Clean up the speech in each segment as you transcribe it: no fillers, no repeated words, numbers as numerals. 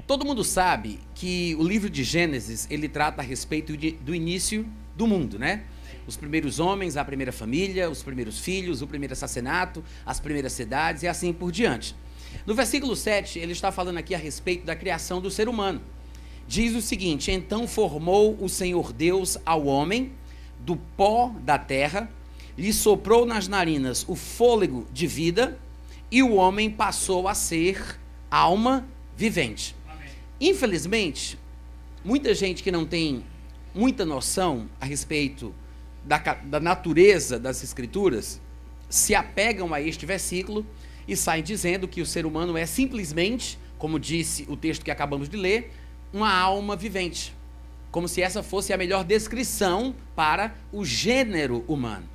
Todo mundo sabe que o livro de Gênesis, ele trata a respeito do início do mundo, né? Os primeiros homens, a primeira família, os primeiros filhos, o primeiro assassinato, as primeiras cidades e assim por diante. No versículo 7, ele está falando aqui a respeito da criação do ser humano. Diz o seguinte: então formou o Senhor Deus ao homem do pó da terra, lhe soprou nas narinas o fôlego de vida, e o homem passou a ser alma vivente. Amém. Infelizmente, muita gente que não tem muita noção a respeito da natureza das Escrituras se apegam a este versículo e saem dizendo que o ser humano é simplesmente, como disse o texto que acabamos de ler, uma alma vivente, como se essa fosse a melhor descrição para o gênero humano.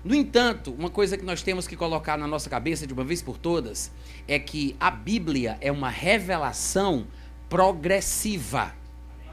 No entanto, uma coisa que nós temos que colocar na nossa cabeça de uma vez por todas é que a Bíblia é uma revelação progressiva.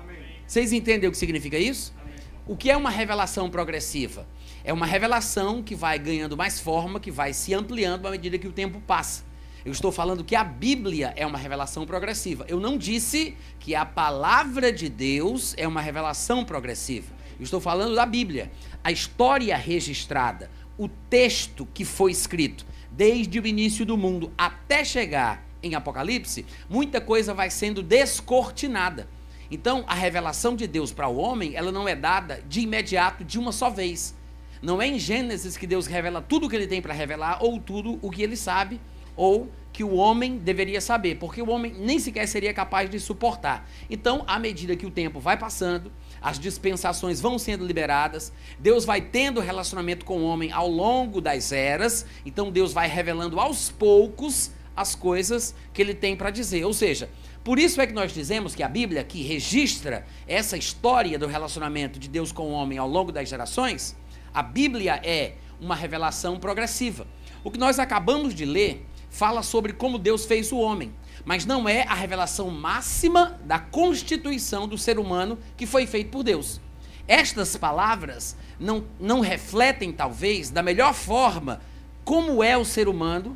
Amém. Vocês entendem o que significa isso? Amém. O que é uma revelação progressiva? É uma revelação que vai ganhando mais forma, que vai se ampliando à medida que o tempo passa. Eu estou falando que a Bíblia é uma revelação progressiva. Eu não disse que a palavra de Deus é uma revelação progressiva. Eu estou falando da Bíblia. A história registrada, o texto que foi escrito desde o início do mundo até chegar em Apocalipse, muita coisa vai sendo descortinada. Então, a revelação de Deus para o homem, ela não é dada de imediato, de uma só vez. Não é em Gênesis que Deus revela tudo o que ele tem para revelar, ou tudo o que ele sabe, ou que o homem deveria saber, porque o homem nem sequer seria capaz de suportar. Então, à medida que o tempo vai passando, as dispensações vão sendo liberadas, Deus vai tendo relacionamento com o homem ao longo das eras, então Deus vai revelando aos poucos as coisas que ele tem para dizer. Ou seja, por isso é que nós dizemos que a Bíblia, que registra essa história do relacionamento de Deus com o homem ao longo das gerações, a Bíblia é uma revelação progressiva. O que nós acabamos de ler fala sobre como Deus fez o homem, mas não é a revelação máxima da constituição do ser humano que foi feito por Deus. Estas palavras não refletem, talvez, da melhor forma como é o ser humano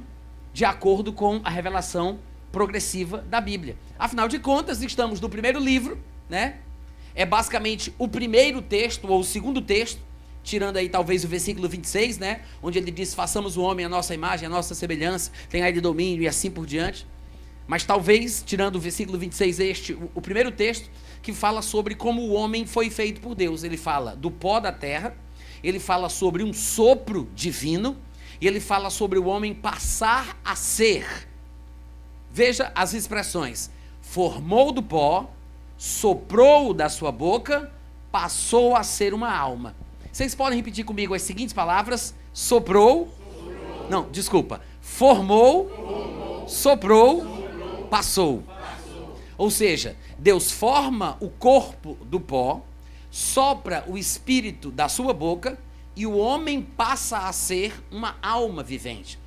de acordo com a revelação progressiva da Bíblia. Afinal de contas, estamos no primeiro livro, né? É basicamente o primeiro texto ou o segundo texto, tirando aí talvez o versículo 26, né? Onde ele diz: façamos o homem a nossa imagem, a nossa semelhança, tenha ele domínio e assim por diante. Mas talvez, tirando o versículo 26, o primeiro texto, que fala sobre como o homem foi feito por Deus. Ele fala do pó da terra, ele fala sobre um sopro divino, e ele fala sobre o homem passar a ser. Veja as expressões: formou do pó, soprou da sua boca, passou a ser uma alma. Vocês podem repetir comigo as seguintes palavras: soprou, não, desculpa, formou, soprou, passou. Ou seja, Deus forma o corpo do pó, sopra o espírito da sua boca e o homem passa a ser uma alma vivente.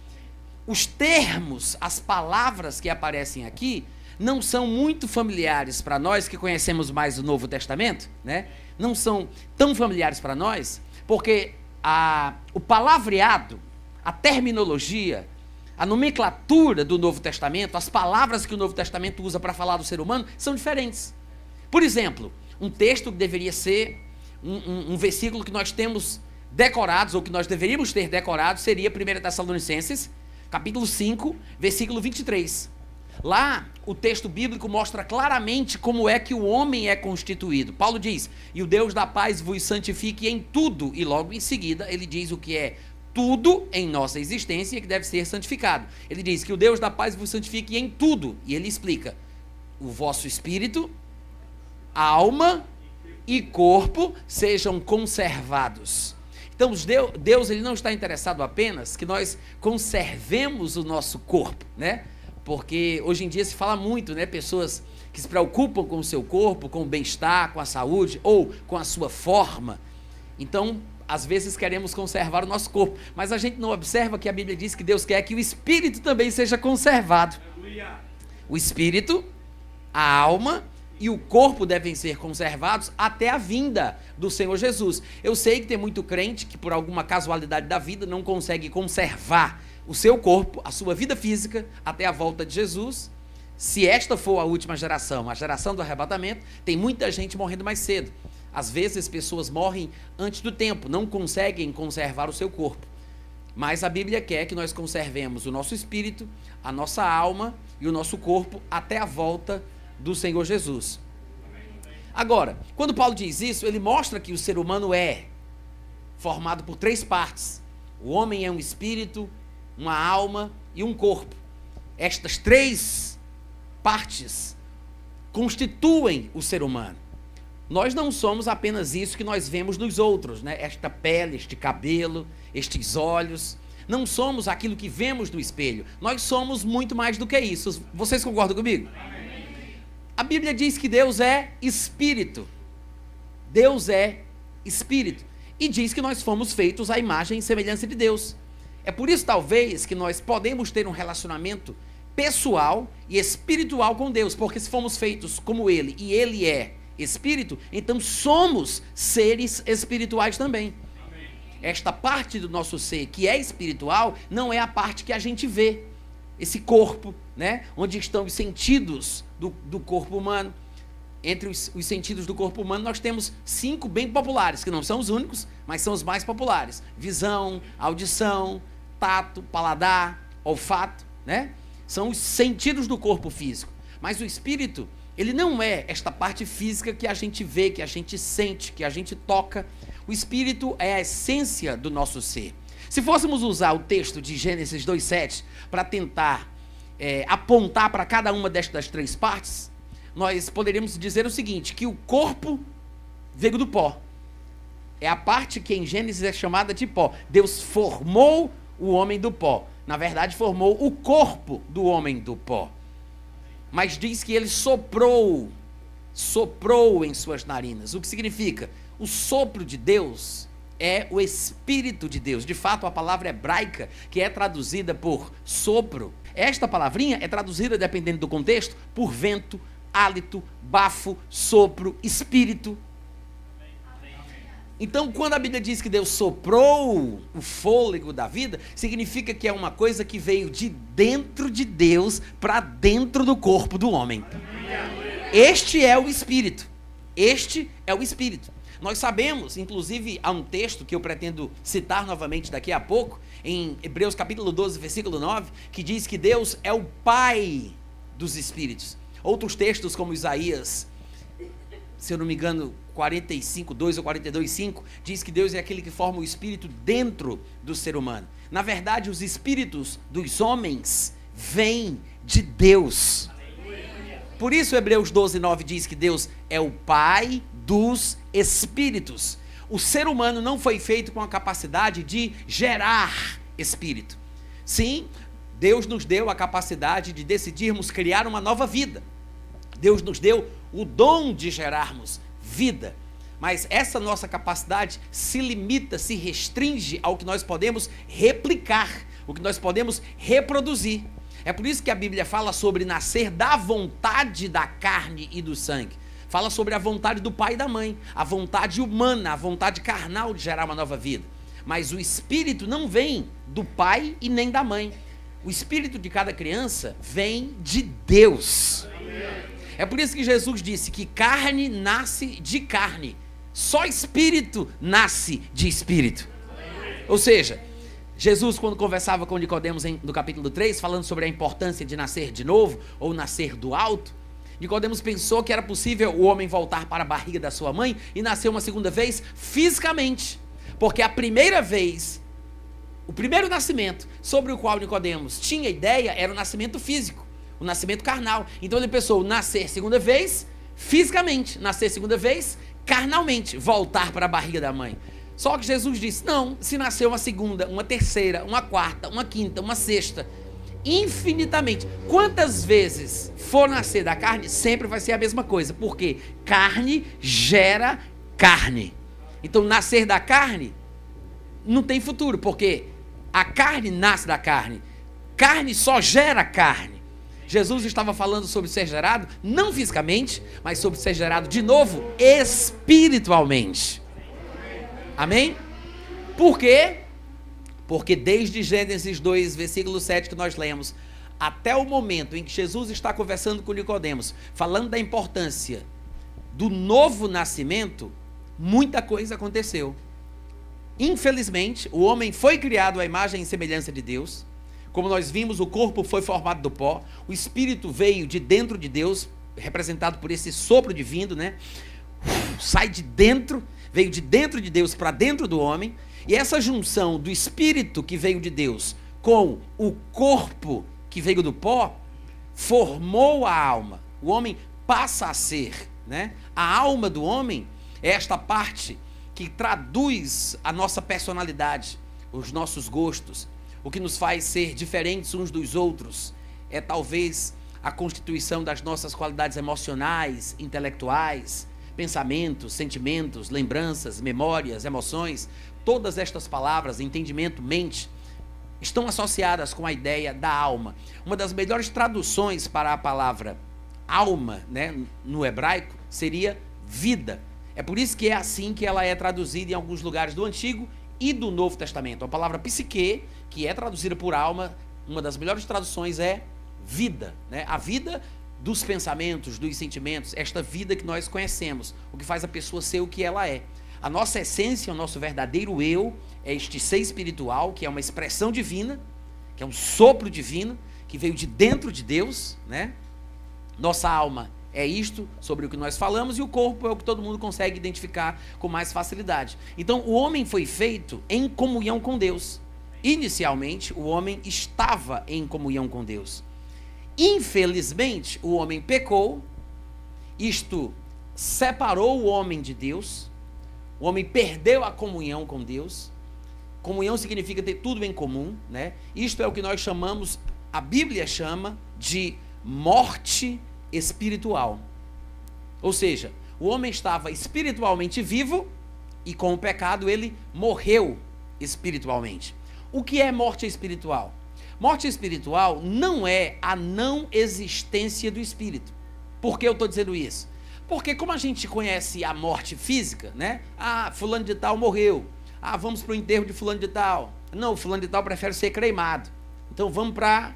Os termos, as palavras que aparecem aqui não são muito familiares para nós que conhecemos mais o Novo Testamento, né? Não são tão familiares para nós, porque o palavreado, a terminologia, a nomenclatura do Novo Testamento, as palavras que o Novo Testamento usa para falar do ser humano são diferentes. Por exemplo, um texto que deveria ser um versículo que nós temos decorados, ou que nós deveríamos ter decorado, seria 1 Tessalonicenses, capítulo 5, versículo 23. Lá, o texto bíblico mostra claramente como é que o homem é constituído. Paulo diz: e o Deus da paz vos santifique em tudo. E logo em seguida, ele diz o que é tudo em nossa existência que deve ser santificado. Ele diz que o Deus da paz vos santifique em tudo. E ele explica: o vosso espírito, alma e corpo sejam conservados. Então, Deus ele não está interessado apenas que nós conservemos o nosso corpo, né? Porque hoje em dia se fala muito, né? Pessoas que se preocupam com o seu corpo, com o bem-estar, com a saúde ou com a sua forma. Então, às vezes queremos conservar o nosso corpo, mas a gente não observa que a Bíblia diz que Deus quer que o espírito também seja conservado. O espírito, a alma e o corpo devem ser conservados até a vinda do Senhor Jesus. Eu sei que tem muito crente que por alguma casualidade da vida não consegue conservar o seu corpo, a sua vida física, até a volta de Jesus. Se esta for a última geração, a geração do arrebatamento, tem muita gente morrendo mais cedo. Às vezes pessoas morrem antes do tempo, não conseguem conservar o seu corpo. Mas a Bíblia quer que nós conservemos o nosso espírito, a nossa alma e o nosso corpo até a volta do Senhor Jesus. Agora, quando Paulo diz isso, ele mostra que o ser humano é formado por 3 partes. O homem é um espírito, uma alma e um corpo. Estas 3 partes constituem o ser humano. Nós não somos apenas isso que nós vemos nos outros, né? Esta pele, este cabelo, estes olhos. Não somos aquilo que vemos no espelho. Nós somos muito mais do que isso. Vocês concordam comigo? A Bíblia diz que Deus é espírito. Deus é espírito. E diz que nós fomos feitos à imagem e semelhança de Deus. É por isso, talvez, que nós podemos ter um relacionamento pessoal e espiritual com Deus. Porque se fomos feitos como Ele e Ele é espírito, então somos seres espirituais também. Amém. Esta parte do nosso ser que é espiritual não é a parte que a gente vê, esse corpo, né? Onde estão os sentidos do corpo humano. Entre os sentidos do corpo humano nós temos 5 bem populares, que não são os únicos, mas são os mais populares: visão, audição, tato, paladar, olfato, né? São os sentidos do corpo físico. Mas o espírito, ele não é esta parte física que a gente vê, que a gente sente, que a gente toca. O espírito é a essência do nosso ser. Se fôssemos usar o texto de Gênesis 2:7 para tentar apontar para cada uma destas 3 partes, nós poderíamos dizer o seguinte, que o corpo veio do pó. É a parte que em Gênesis é chamada de pó. Deus formou o homem do pó. Na verdade, formou o corpo do homem do pó. Mas diz que ele soprou em suas narinas. O que significa? O sopro de Deus é o Espírito de Deus. De fato, a palavra hebraica, que é traduzida por sopro, esta palavrinha é traduzida, dependendo do contexto, por vento, hálito, bafo, sopro, espírito. Então, quando a Bíblia diz que Deus soprou o fôlego da vida, significa que é uma coisa que veio de dentro de Deus para dentro do corpo do homem. Este é o Espírito. Este é o Espírito. Nós sabemos, inclusive, há um texto que eu pretendo citar novamente daqui a pouco, em Hebreus capítulo 12, versículo 9, que diz que Deus é o Pai dos Espíritos. Outros textos, como Isaías, se eu não me engano, 45:2 ou 42:5, diz que Deus é aquele que forma o espírito dentro do ser humano. Na verdade, os espíritos dos homens vêm de Deus. Por isso, Hebreus 12:9 diz que Deus é o Pai dos espíritos. O ser humano não foi feito com a capacidade de gerar espírito. Sim, Deus nos deu a capacidade de decidirmos criar uma nova vida. Deus nos deu o dom de gerarmos vida. Mas essa nossa capacidade se limita, se restringe ao que nós podemos replicar, o que nós podemos reproduzir. É por isso que a Bíblia fala sobre nascer da vontade da carne e do sangue. Fala sobre a vontade do pai e da mãe, a vontade humana, a vontade carnal de gerar uma nova vida. Mas o espírito não vem do pai e nem da mãe. O espírito de cada criança vem de Deus. É por isso que Jesus disse que carne nasce de carne, só espírito nasce de espírito. Ou seja, Jesus, quando conversava com Nicodemos no capítulo 3, falando sobre a importância de nascer de novo, ou nascer do alto, Nicodemos pensou que era possível o homem voltar para a barriga da sua mãe e nascer uma segunda vez fisicamente. Porque a primeira vez, o primeiro nascimento sobre o qual Nicodemos tinha ideia era o nascimento físico, o nascimento carnal. Então ele pensou nascer segunda vez fisicamente, nascer segunda vez carnalmente, voltar para a barriga da mãe. Só que Jesus disse, não, se nascer uma segunda, uma terceira, uma quarta, uma quinta, uma sexta, infinitamente, quantas vezes for nascer da carne, sempre vai ser a mesma coisa, porque carne gera carne. Então nascer da carne não tem futuro, porque a carne nasce da carne, carne só gera carne. Jesus estava falando sobre ser gerado, não fisicamente, mas sobre ser gerado de novo, espiritualmente. Amém? Por quê? Porque desde Gênesis 2, versículo 7 que nós lemos, até o momento em que Jesus está conversando com Nicodemos, falando da importância do novo nascimento, muita coisa aconteceu. Infelizmente, o homem foi criado à imagem e semelhança de Deus. Como nós vimos, o corpo foi formado do pó, o espírito veio de dentro de Deus, representado por esse sopro divino, né? Sai de dentro, veio de dentro de Deus para dentro do homem, e essa junção do espírito que veio de Deus com o corpo que veio do pó, formou a alma. O homem passa a ser, né? A alma do homem é esta parte que traduz a nossa personalidade, os nossos gostos, o que nos faz ser diferentes uns dos outros. É talvez a constituição das nossas qualidades emocionais, intelectuais, pensamentos, sentimentos, lembranças, memórias, emoções. Todas estas palavras, entendimento, mente, estão associadas com a ideia da alma. Uma das melhores traduções para a palavra alma, né, no hebraico, seria vida. É por isso que é assim que ela é traduzida em alguns lugares do Antigo e do Novo Testamento. A palavra psique, que é traduzida por alma, uma das melhores traduções é vida, né? A vida dos pensamentos, dos sentimentos, esta vida que nós conhecemos, o que faz a pessoa ser o que ela é. A nossa essência, o nosso verdadeiro eu, é este ser espiritual, que é uma expressão divina, que é um sopro divino, que veio de dentro de Deus, né? Nossa alma é isto sobre o que nós falamos, e o corpo é o que todo mundo consegue identificar com mais facilidade. Então, o homem foi feito em comunhão com Deus. Inicialmente, o homem estava em comunhão com Deus. Infelizmente, o homem pecou, isto separou o homem de Deus, o homem perdeu a comunhão com Deus. Comunhão significa ter tudo em comum, né? Isto é o que nós chamamos, a Bíblia chama de morte espiritual. Ou seja, o homem estava espiritualmente vivo e com o pecado ele morreu espiritualmente. O que é morte espiritual? Morte espiritual não é a não existência do espírito. Por que eu estou dizendo isso? Porque como a gente conhece a morte física, né? Ah, fulano de tal morreu. Ah, vamos para o enterro de fulano de tal. Não, fulano de tal prefere ser cremado. Então vamos para a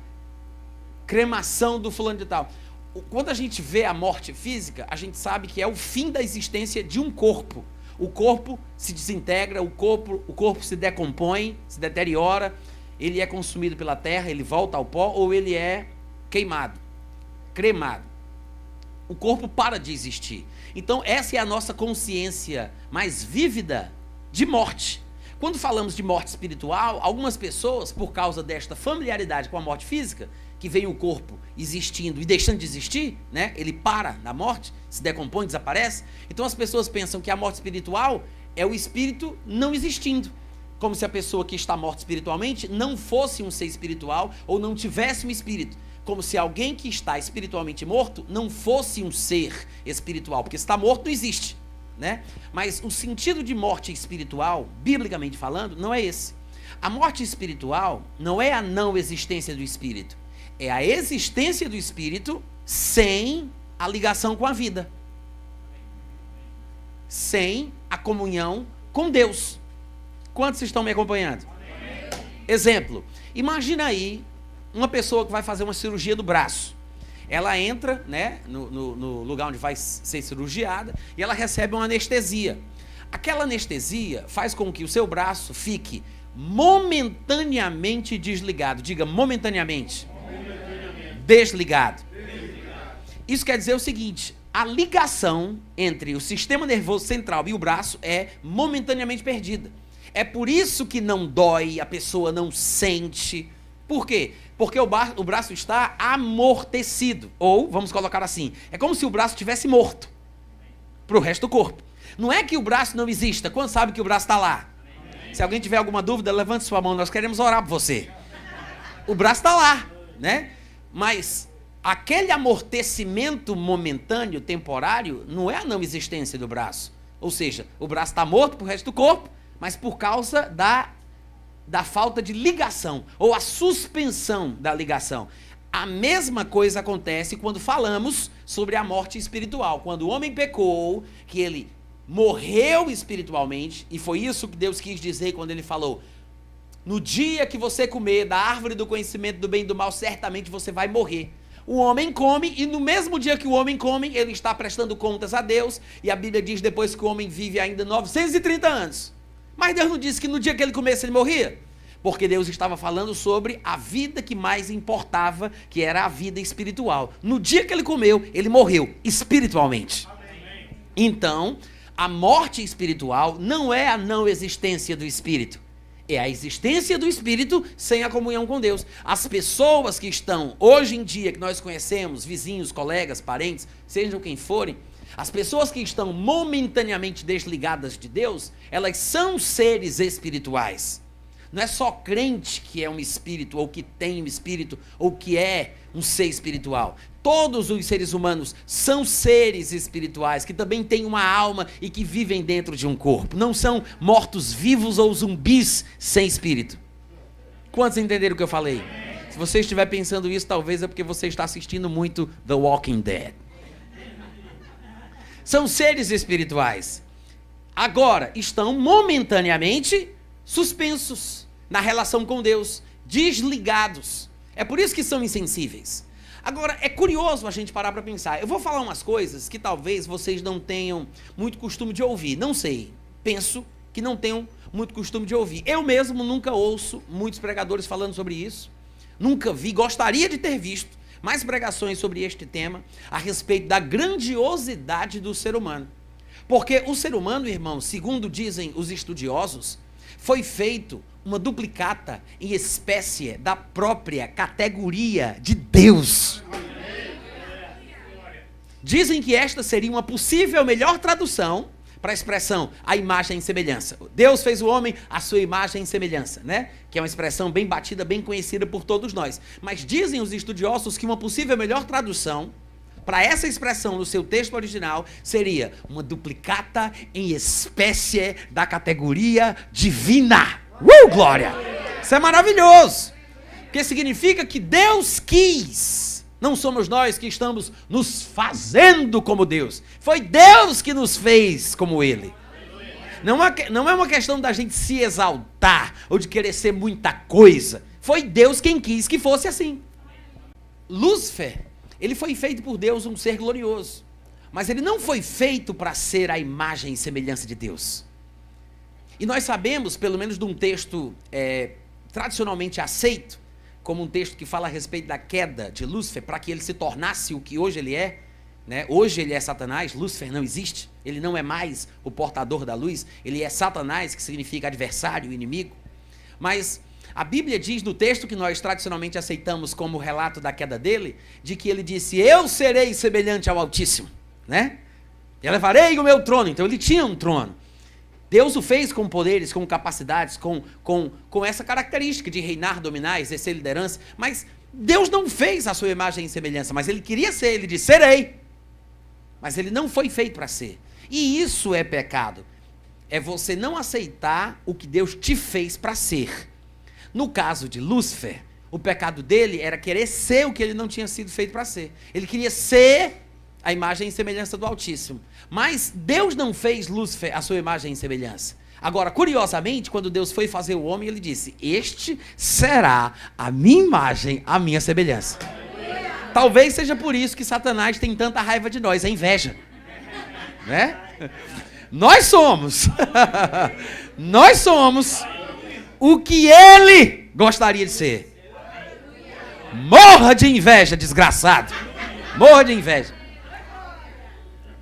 cremação do fulano de tal. Quando a gente vê a morte física, a gente sabe que é o fim da existência de um corpo. O corpo se desintegra, o corpo se decompõe, se deteriora, ele é consumido pela terra, ele volta ao pó, ou ele é queimado, cremado. O corpo para de existir. Então essa é a nossa consciência mais vívida de morte. Quando falamos de morte espiritual, algumas pessoas, por causa desta familiaridade com a morte física, que vem o corpo existindo e deixando de existir, né? Ele para na morte, se decompõe, desaparece. Então as pessoas pensam que a morte espiritual é o espírito não existindo, como se a pessoa que está morta espiritualmente não fosse um ser espiritual ou não tivesse um espírito, como se alguém que está espiritualmente morto não fosse um ser espiritual, porque se está morto não existe, né? Mas o sentido de morte espiritual, biblicamente falando, não é esse. A morte espiritual não é a não existência do espírito, é a existência do espírito sem a ligação com a vida, sem a comunhão com Deus. Quantos estão me acompanhando? Amém. Exemplo, imagina aí uma pessoa que vai fazer uma cirurgia do braço. Ela entra, né, no lugar onde vai ser cirurgiada e ela recebe uma anestesia. Aquela anestesia faz com que o seu braço fique momentaneamente desligado. Diga momentaneamente. Desligado. Isso quer dizer o seguinte: a ligação entre o sistema nervoso central e o braço é momentaneamente perdida. É por isso que não dói, a pessoa não sente. Por quê? Porque o braço está amortecido. Ou, vamos colocar assim, é como se o braço estivesse morto para o resto do corpo. Não é que o braço não exista. Quando sabe que o braço está lá? Se alguém tiver alguma dúvida, levante sua mão, nós queremos orar por você. O braço está lá, né? Mas aquele amortecimento momentâneo, temporário, não é a não existência do braço. Ou seja, o braço está morto para o resto do corpo, mas por causa da falta de ligação, ou a suspensão da ligação. A mesma coisa acontece quando falamos sobre a morte espiritual. Quando o homem pecou, que ele morreu espiritualmente, e foi isso que Deus quis dizer quando ele falou: no dia que você comer da árvore do conhecimento do bem e do mal, certamente você vai morrer. O homem come, e no mesmo dia que o homem come, ele está prestando contas a Deus, e a Bíblia diz depois que o homem vive ainda 930 anos. Mas Deus não disse que no dia que ele comesse ele morria, porque Deus estava falando sobre a vida que mais importava, que era a vida espiritual. No dia que ele comeu, ele morreu espiritualmente. Amém. Então, a morte espiritual não é a não existência do espírito. É a existência do Espírito sem a comunhão com Deus. As pessoas que estão hoje em dia, que nós conhecemos, vizinhos, colegas, parentes, sejam quem forem, as pessoas que estão momentaneamente desligadas de Deus, elas são seres espirituais. Não é só crente que é um espírito, ou que tem um espírito, ou que é um ser espiritual. Todos os seres humanos são seres espirituais, que também têm uma alma e que vivem dentro de um corpo. Não são mortos-vivos ou zumbis sem espírito. Quantos entenderam o que eu falei? Se você estiver pensando isso, talvez é porque você está assistindo muito The Walking Dead. São seres espirituais. Agora, estão momentaneamente suspensos na relação com Deus, desligados. É por isso que são insensíveis. Agora, é curioso a gente parar para pensar. Eu vou falar umas coisas que talvez vocês não tenham muito costume de ouvir. Não sei, penso que não tenham muito costume de ouvir. Eu mesmo nunca ouço muitos pregadores falando sobre isso. Nunca vi, gostaria de ter visto mais pregações sobre este tema, a respeito da grandiosidade do ser humano. Porque o ser humano, irmão, segundo dizem os estudiosos, foi feito uma duplicata em espécie da própria categoria de Deus. Dizem que esta seria uma possível melhor tradução para a expressão a imagem e semelhança. Deus fez o homem à sua imagem e semelhança, né? Que é uma expressão bem batida, bem conhecida por todos nós. Mas dizem os estudiosos que uma possível melhor tradução para essa expressão no seu texto original seria uma duplicata em espécie da categoria divina. Glória! Isso é maravilhoso! Porque significa que Deus quis. Não somos nós que estamos nos fazendo como Deus. Foi Deus que nos fez como Ele. Não é uma questão da gente se exaltar ou de querer ser muita coisa. Foi Deus quem quis que fosse assim. Lúcifer, ele foi feito por Deus um ser glorioso. Mas ele não foi feito para ser a imagem e semelhança de Deus. E nós sabemos, pelo menos de um texto tradicionalmente aceito, como um texto que fala a respeito da queda de Lúcifer, para que ele se tornasse o que hoje ele é, né? Hoje ele é Satanás, Lúcifer não existe, ele não é mais o portador da luz, ele é Satanás, que significa adversário, inimigo. Mas a Bíblia diz no texto que nós tradicionalmente aceitamos como relato da queda dele, de que ele disse, eu serei semelhante ao Altíssimo, né? Eu levarei o meu trono. Então ele tinha um trono. Deus o fez com poderes, com capacidades, com essa característica de reinar, dominar, exercer liderança. Mas Deus não fez a sua imagem e semelhança, mas ele queria ser, ele disse, serei. Mas ele não foi feito para ser. E isso é pecado. É você não aceitar o que Deus te fez para ser. No caso de Lúcifer, o pecado dele era querer ser o que ele não tinha sido feito para ser. Ele queria ser a imagem e semelhança do Altíssimo. Mas Deus não fez Lúcifer a sua imagem e semelhança. Agora, curiosamente, quando Deus foi fazer o homem, ele disse, este será a minha imagem, a minha semelhança. Talvez seja por isso que Satanás tem tanta raiva de nós, a inveja. Né? Nós somos o que ele gostaria de ser. Morra de inveja, desgraçado. Morra de inveja.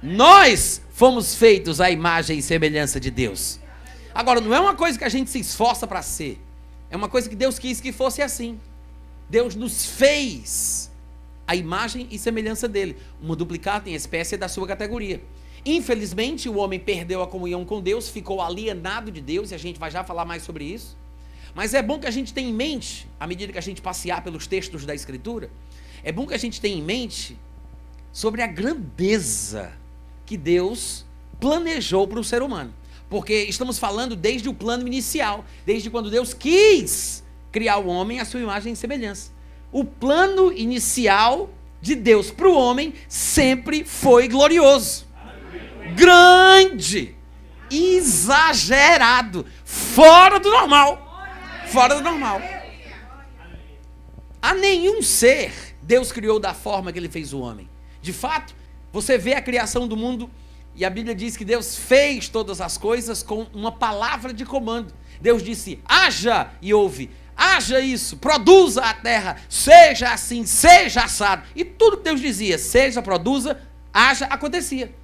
Nós fomos feitos à imagem e semelhança de Deus. Agora, não é uma coisa que a gente se esforça para ser. É uma coisa que Deus quis que fosse assim. Deus nos fez a imagem e semelhança dele. Uma duplicata em espécie da sua categoria. Infelizmente, o homem perdeu a comunhão com Deus, ficou alienado de Deus, e a gente vai já falar mais sobre isso. Mas é bom que a gente tenha em mente, à medida que a gente passear pelos textos da Escritura, é bom que a gente tenha em mente sobre a grandeza que Deus planejou para o ser humano. Porque estamos falando desde o plano inicial, desde quando Deus quis criar o homem à sua imagem e semelhança. O plano inicial de Deus para o homem sempre foi glorioso, grande, exagerado, fora do normal. Fora do normal. A nenhum ser Deus criou da forma que ele fez o homem. De fato, você vê a criação do mundo e a Bíblia diz que Deus fez todas as coisas com uma palavra de comando. Deus disse, haja, e houve. Haja isso, produza a terra, seja assim, seja assado. E tudo que Deus dizia, seja, produza, haja, acontecia.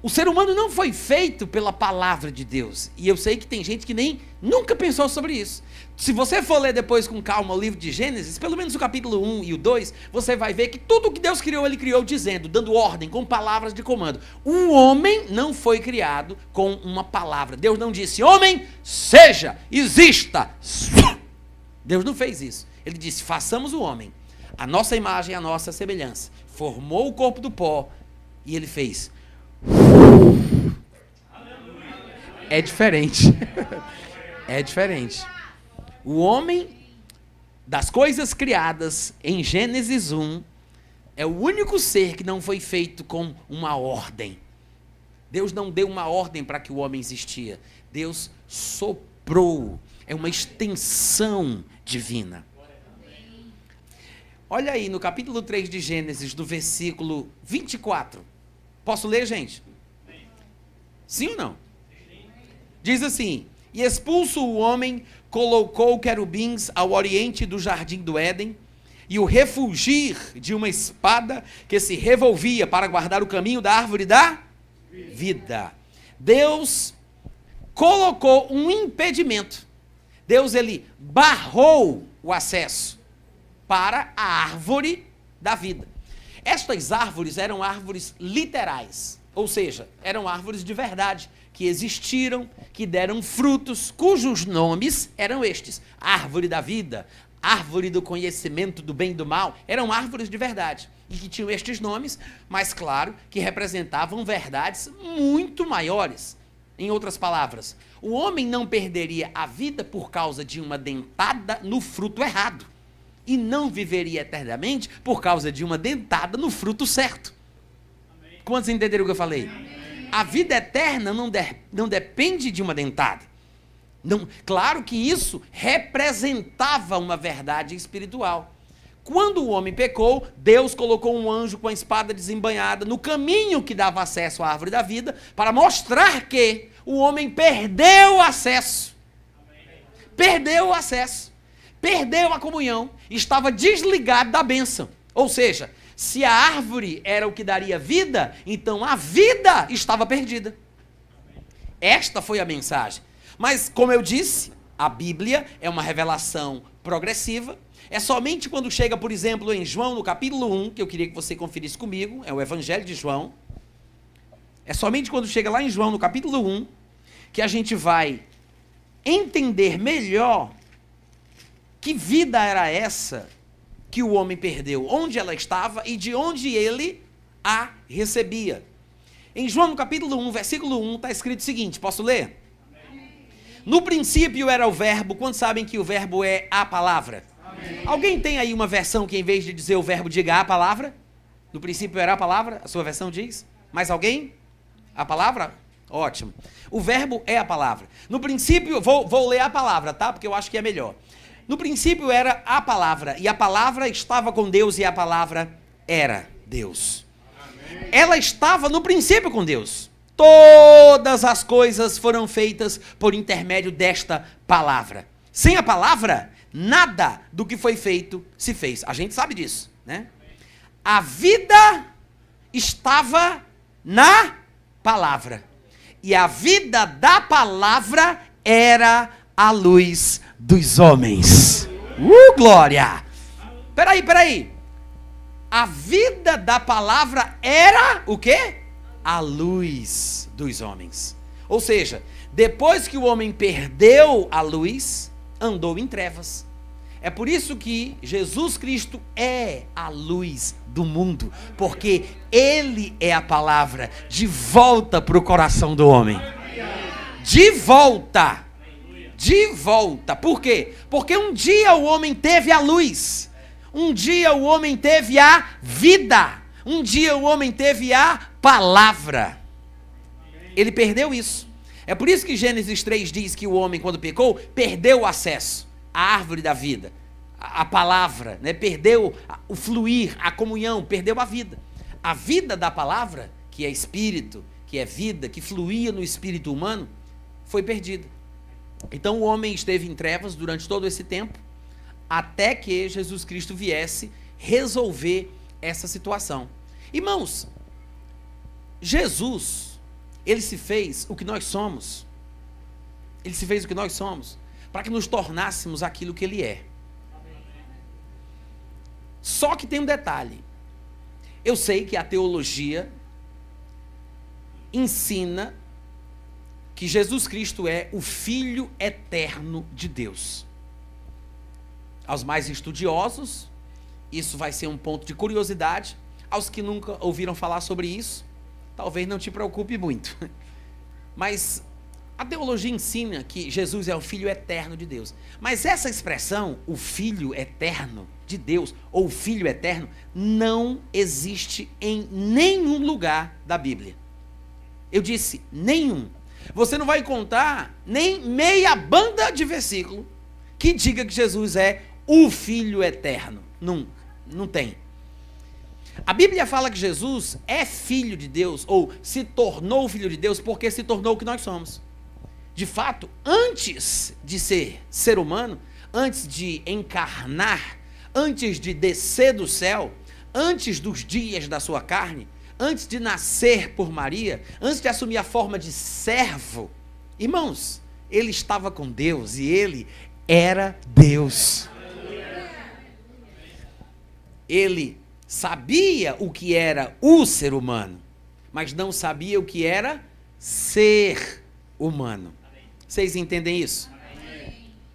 O ser humano não foi feito pela palavra de Deus. E eu sei que tem gente que nunca pensou sobre isso. Se você for ler depois com calma o livro de Gênesis, pelo menos o capítulo 1 e o 2, você vai ver que tudo que Deus criou, ele criou dizendo, dando ordem, com palavras de comando. O homem não foi criado com uma palavra. Deus não disse, homem, seja, exista. Deus não fez isso. Ele disse, façamos o homem, a nossa imagem, a nossa semelhança. Formou o corpo do pó e ele fez. É diferente. É diferente. O homem, das coisas criadas em Gênesis 1, é o único ser que não foi feito com uma ordem. Deus não deu uma ordem para que o homem existia. Deus soprou. É uma extensão divina. Olha aí no capítulo 3 de Gênesis, do versículo 24. Posso ler, gente? Sim ou não? Diz assim, e expulso o homem, colocou querubins ao oriente do jardim do Éden, e o refulgir de uma espada que se revolvia para guardar o caminho da árvore da vida. Deus colocou um impedimento. Deus, ele barrou o acesso para a árvore da vida. Estas árvores eram árvores literais, ou seja, eram árvores de verdade, que existiram, que deram frutos, cujos nomes eram estes: árvore da vida, árvore do conhecimento do bem e do mal. Eram árvores de verdade, e que tinham estes nomes, mas claro, que representavam verdades muito maiores. Em outras palavras, o homem não perderia a vida por causa de uma dentada no fruto errado, e não viveria eternamente por causa de uma dentada no fruto certo. Amém. Quantos entenderam o que eu falei? Amém. A vida eterna não depende de uma dentada. Não, claro que isso representava uma verdade espiritual. Quando o homem pecou, Deus colocou um anjo com a espada desembainhada no caminho que dava acesso à árvore da vida, para mostrar que o homem perdeu o acesso. Amém. Perdeu o acesso. Perdeu a comunhão, estava desligado da bênção. Ou seja, se a árvore era o que daria vida, então a vida estava perdida. Esta foi a mensagem. Mas, como eu disse, a Bíblia é uma revelação progressiva. É somente quando chega, por exemplo, em João, no capítulo 1, que eu queria que você conferisse comigo, é o Evangelho de João. É somente quando chega lá em João, no capítulo 1, que a gente vai entender melhor que vida era essa que o homem perdeu, onde ela estava e de onde ele a recebia. Em João, no capítulo 1, versículo 1, está escrito o seguinte, posso ler? Amém. No princípio era o verbo, quantos sabem que o verbo é a palavra? Amém. Alguém tem aí uma versão que em vez de dizer o verbo, diga a palavra? No princípio era a palavra, a sua versão diz? Mais alguém? A palavra? Ótimo. O verbo é a palavra. No princípio, vou ler a palavra, tá? Porque eu acho que é melhor. No princípio era a palavra, e a palavra estava com Deus, e a palavra era Deus. Amém. Ela estava no princípio com Deus. Todas as coisas foram feitas por intermédio desta palavra. Sem a palavra, nada do que foi feito se fez. A gente sabe disso, né? A vida estava na palavra, e a vida da palavra era a luz dos homens. Glória! Peraí. A vida da palavra era o quê? A luz dos homens. Ou seja, depois que o homem perdeu a luz, andou em trevas. É por isso que Jesus Cristo é a luz do mundo, porque Ele é a palavra de volta para o coração do homem. De volta. De volta. Por quê? Porque um dia o homem teve a luz. Um dia o homem teve a vida. Um dia o homem teve a palavra. Ele perdeu isso. É por isso que Gênesis 3 diz que o homem, quando pecou, perdeu o acesso. a árvore da vida, a palavra, né? Perdeu o fluir, a comunhão, perdeu a vida. A vida da palavra, que é espírito, que é vida, que fluía no espírito humano, foi perdida. Então o homem esteve em trevas durante todo esse tempo, até que Jesus Cristo viesse resolver essa situação. Irmãos, Jesus, ele se fez o que nós somos. Ele se fez o que nós somos, para que nos tornássemos aquilo que ele é. Só que tem um detalhe. Eu sei que a teologia ensina que Jesus Cristo é o Filho eterno de Deus. Aos mais estudiosos, isso vai ser um ponto de curiosidade. Aos que nunca ouviram falar sobre isso, talvez não te preocupe muito. Mas a teologia ensina que Jesus é o Filho eterno de Deus. Mas essa expressão, o Filho eterno de Deus, ou Filho eterno, não existe em nenhum lugar da Bíblia. Eu disse nenhum. Você não vai encontrar nem meia banda de versículo que diga que Jesus é o Filho eterno. Não tem. A Bíblia fala que Jesus é Filho de Deus, ou se tornou Filho de Deus, porque se tornou o que nós somos. De fato, antes de ser humano, antes de encarnar, antes de descer do céu, antes dos dias da sua carne, antes de nascer por Maria, antes de assumir a forma de servo, irmãos, ele estava com Deus e ele era Deus. Ele sabia o que era o ser humano, mas não sabia o que era ser humano. Vocês entendem isso?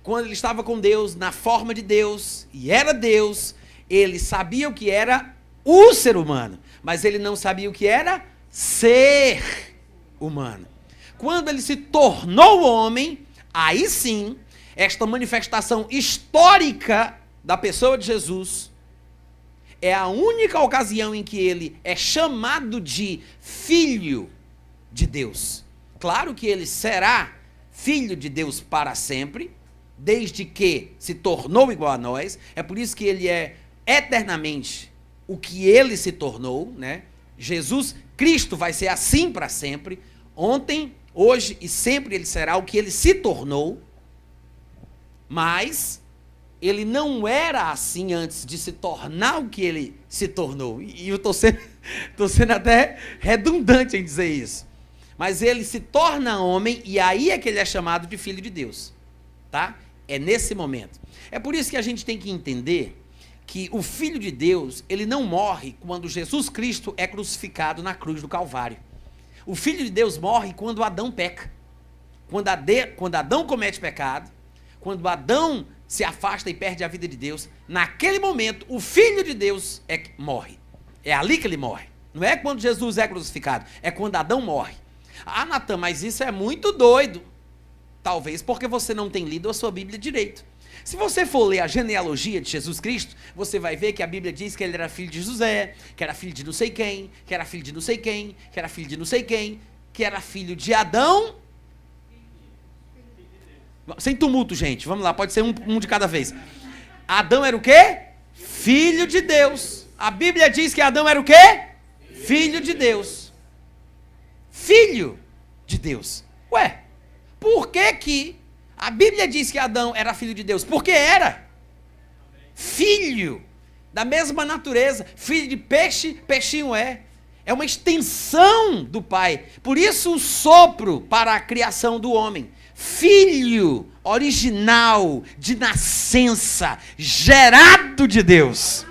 Quando ele estava com Deus, na forma de Deus, e era Deus, ele sabia o que era o ser humano, mas ele não sabia o que era ser humano. Quando ele se tornou homem, aí sim, esta manifestação histórica da pessoa de Jesus é a única ocasião em que ele é chamado de Filho de Deus. Claro que ele será Filho de Deus para sempre, desde que se tornou igual a nós. É por isso que ele é eternamente o que ele se tornou, né? Jesus Cristo vai ser assim para sempre. Ontem, hoje e sempre ele será o que ele se tornou. Mas ele não era assim antes de se tornar o que ele se tornou. E eu estou sendo até redundante em dizer isso. Mas ele se torna homem e aí é que ele é chamado de Filho de Deus. Tá? É nesse momento. É por isso que a gente tem que entender que o Filho de Deus, ele não morre quando Jesus Cristo é crucificado na cruz do Calvário. O Filho de Deus morre quando Adão peca. Quando Adão comete pecado, quando Adão se afasta e perde a vida de Deus, naquele momento o Filho de Deus é que morre. É ali que ele morre. Não é quando Jesus é crucificado, é quando Adão morre. Ah, Natan, mas isso é muito doido. Talvez porque você não tem lido a sua Bíblia direito. Se você for ler a genealogia de Jesus Cristo, você vai ver que a Bíblia diz que ele era filho de José, que era filho de não sei quem, que era filho de não sei quem, que era filho de não sei quem, que era filho de Adão. Sem tumulto, gente. Vamos lá, pode ser um de cada vez. Adão era o quê? Filho de Deus. A Bíblia diz que Adão era o quê? Filho de Deus. Filho de Deus. Ué, por que a Bíblia diz que Adão era filho de Deus? Porque era. Filho da mesma natureza. Filho de peixe, peixinho é. É uma extensão do Pai. Por isso o sopro para a criação do homem. Filho original, de nascença, gerado de Deus.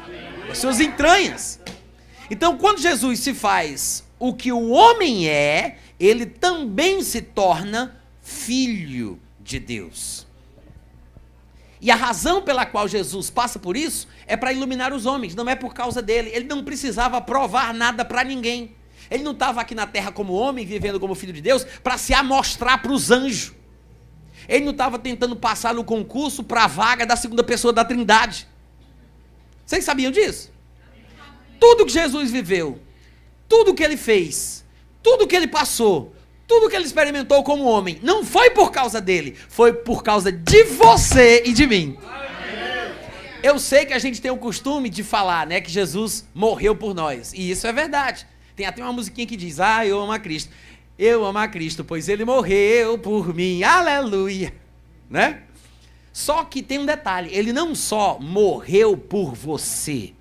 As suas entranhas. Então, quando Jesus se faz o que o homem é, ele também se torna filho de Deus. E a razão pela qual Jesus passa por isso é para iluminar os homens, não é por causa dele. Ele não precisava provar nada para ninguém. Ele não estava aqui na terra como homem, vivendo como filho de Deus, para se amostrar para os anjos. Ele não estava tentando passar no concurso para a vaga da segunda pessoa da Trindade. Vocês sabiam disso? Tudo que Jesus viveu, tudo que ele fez, tudo que ele passou, Tudo que ele experimentou como homem não foi por causa dele, foi por causa de você e de mim. Eu sei que a gente tem o costume de falar, né, que Jesus morreu por nós, e isso é verdade. Tem até uma musiquinha que diz, eu amo a Cristo. Eu amo a Cristo, pois ele morreu por mim, aleluia, né? Só que tem um detalhe, ele não só morreu por você.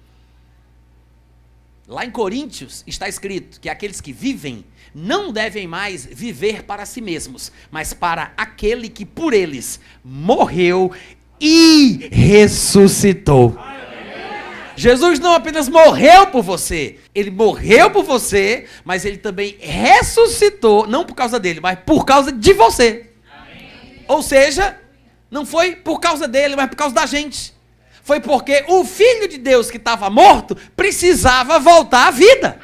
Lá em Coríntios está escrito que aqueles que vivem não devem mais viver para si mesmos, mas para aquele que por eles morreu e ressuscitou. Jesus não apenas morreu por você, ele morreu por você, mas ele também ressuscitou, não por causa dele, mas por causa de você. Ou seja, não foi por causa dele, mas por causa da gente. Foi porque o Filho de Deus que estava morto precisava voltar à vida.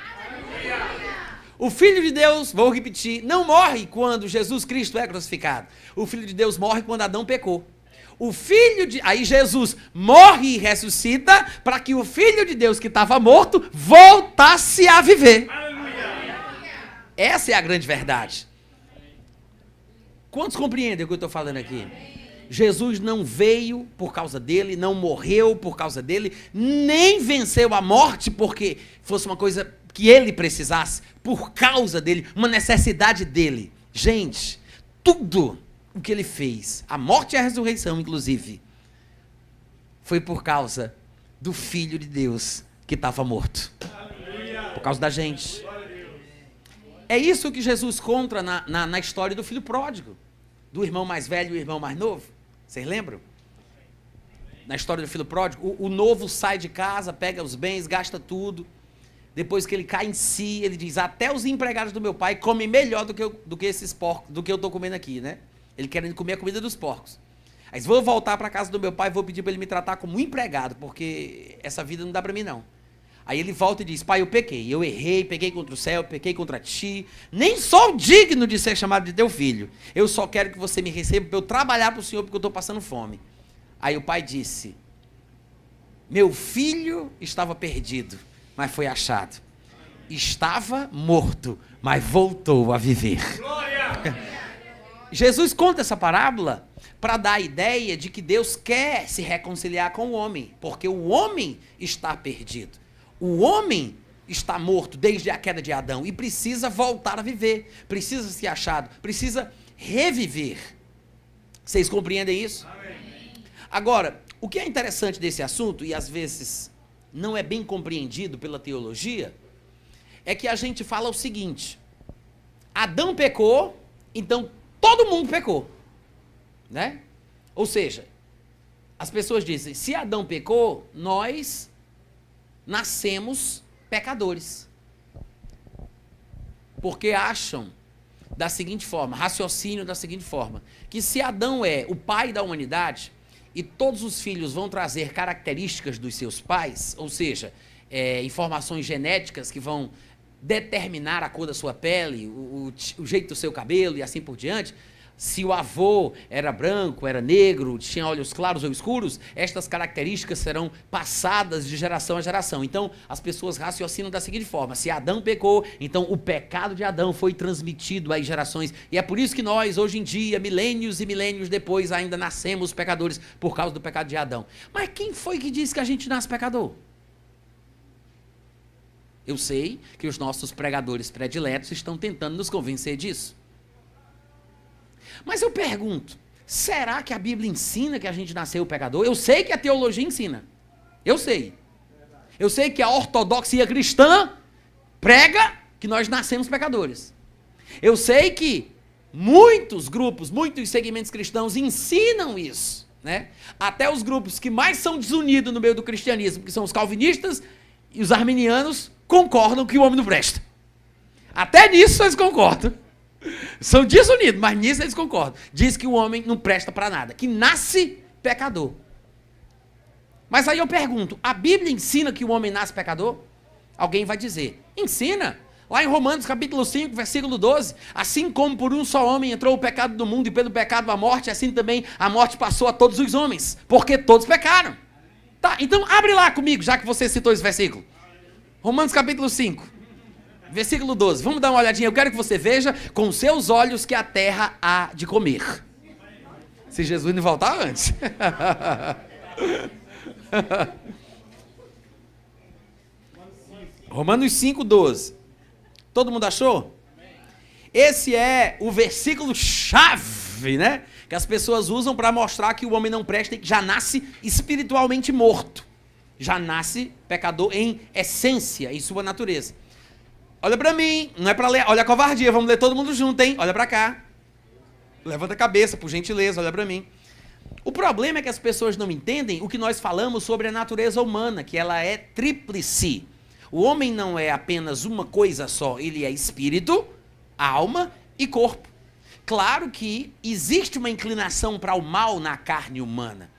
O Filho de Deus, vou repetir, não morre quando Jesus Cristo é crucificado. O Filho de Deus morre quando Adão pecou. Aí Jesus morre e ressuscita para que o Filho de Deus que estava morto voltasse a viver. Essa é a grande verdade. Quantos compreendem o que eu estou falando aqui? Jesus não veio por causa dele, não morreu por causa dele, nem venceu a morte porque fosse uma coisa que ele precisasse, por causa dele, uma necessidade dele. Gente, tudo o que ele fez, a morte e a ressurreição, inclusive, foi por causa do Filho de Deus que estava morto. Por causa da gente. É isso que Jesus conta na história do filho pródigo, do irmão mais velho e o irmão mais novo. Vocês lembram? Na história do filho pródigo, o novo sai de casa, pega os bens, gasta tudo. Depois que ele cai em si, ele diz, até os empregados do meu pai comem melhor do que esses porcos, do que eu estou comendo aqui, né? Ele querendo comer a comida dos porcos. Aí vou voltar para a casa do meu pai e vou pedir para ele me tratar como um empregado, porque essa vida não dá para mim não. Aí ele volta e diz, pai, eu pequei, eu errei, pequei contra o céu, pequei contra ti, nem sou digno de ser chamado de teu filho, eu só quero que você me receba para eu trabalhar para o Senhor, porque eu estou passando fome. Aí o pai disse, meu filho estava perdido, mas foi achado, estava morto, mas voltou a viver. Glória! Jesus conta essa parábola para dar a ideia de que Deus quer se reconciliar com o homem, porque o homem está perdido. O homem está morto desde a queda de Adão e precisa voltar a viver, precisa ser achado, precisa reviver. Vocês compreendem isso? Amém. Agora, o que é interessante desse assunto, e às vezes não é bem compreendido pela teologia, é que a gente fala o seguinte, Adão pecou, então todo mundo pecou, né? Ou seja, as pessoas dizem, se Adão pecou, nós nascemos pecadores. Porque acham da seguinte forma, raciocínio da seguinte forma, que se Adão é o pai da humanidade e todos os filhos vão trazer características dos seus pais, ou seja, informações genéticas que vão determinar a cor da sua pele, o jeito do seu cabelo e assim por diante. Se o avô era branco, era negro, tinha olhos claros ou escuros, estas características serão passadas de geração a geração. Então, as pessoas raciocinam da seguinte forma, se Adão pecou, então o pecado de Adão foi transmitido às gerações. E é por isso que nós, hoje em dia, milênios e milênios depois, ainda nascemos pecadores por causa do pecado de Adão. Mas quem foi que disse que a gente nasce pecador? Eu sei que os nossos pregadores prediletos estão tentando nos convencer disso. Mas eu pergunto, será que a Bíblia ensina que a gente nasceu pecador? Eu sei que a teologia ensina. Eu sei. Eu sei que a ortodoxia cristã prega que nós nascemos pecadores. Eu sei que muitos grupos, muitos segmentos cristãos ensinam isso, né? Até os grupos que mais são desunidos no meio do cristianismo, que são os calvinistas e os arminianos, concordam que o homem não presta. Até nisso eles concordam. São desunidos, mas nisso eles concordam. Diz que o homem não presta para nada, que nasce pecador. Mas aí eu pergunto, a Bíblia ensina que o homem nasce pecador? Alguém vai dizer, ensina. Lá em Romanos capítulo 5, versículo 12, assim como por um só homem entrou o pecado do mundo e pelo pecado a morte, assim também a morte passou a todos os homens, porque todos pecaram. Tá, então abre lá comigo, já que você citou esse versículo. Romanos capítulo 5. Versículo 12. Vamos dar uma olhadinha. Eu quero que você veja com seus olhos que a terra há de comer. Se Jesus não voltar antes. Romanos 5, 12. Todo mundo achou? Esse é o versículo chave, né? Que as pessoas usam para mostrar que o homem não presta e que já nasce espiritualmente morto. Já nasce pecador em essência, em sua natureza. Olha para mim, não é para ler, olha a covardia, vamos ler todo mundo junto, hein? Olha para cá. Levanta a cabeça, por gentileza, olha para mim. O problema é que as pessoas não entendem o que nós falamos sobre a natureza humana, que ela é tríplice. O homem não é apenas uma coisa só, ele é espírito, alma e corpo. Claro que existe uma inclinação para o mal na carne humana.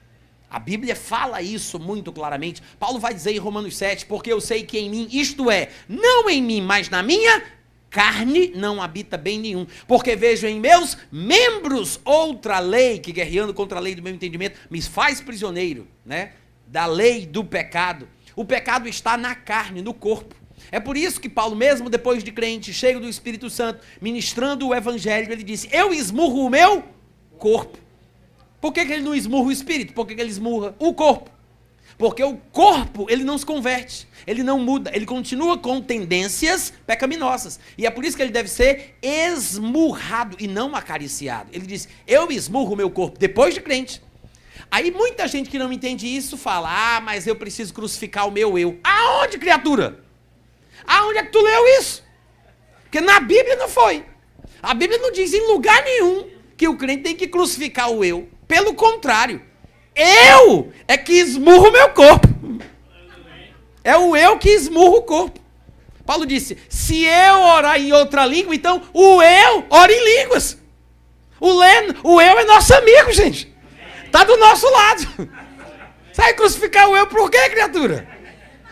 A Bíblia fala isso muito claramente. Paulo vai dizer em Romanos 7, porque eu sei que em mim, isto é, não em mim, mas na minha carne, não habita bem nenhum. Porque vejo em meus membros outra lei, que guerreando contra a lei do meu entendimento, me faz prisioneiro, né? Da lei do pecado. O pecado está na carne, no corpo. É por isso que Paulo, mesmo depois de crente, cheio do Espírito Santo, ministrando o Evangelho, ele disse, eu esmurro o meu corpo. Por que ele não esmurra o espírito? Por que ele esmurra o corpo? Porque o corpo, ele não se converte, ele não muda, ele continua com tendências pecaminosas. E é por isso que ele deve ser esmurrado e não acariciado. Ele diz, eu esmurro o meu corpo, depois de crente. Aí muita gente que não entende isso fala, mas eu preciso crucificar o meu eu. Aonde, criatura? Aonde é que tu leu isso? Porque na Bíblia não foi. A Bíblia não diz em lugar nenhum que o crente tem que crucificar o eu. Pelo contrário, eu é que esmurro o meu corpo. É o eu que esmurra o corpo. Paulo disse, se eu orar em outra língua, então o eu ora em línguas. O eu é nosso amigo, gente. Está do nosso lado. Sai crucificar o eu por quê, criatura?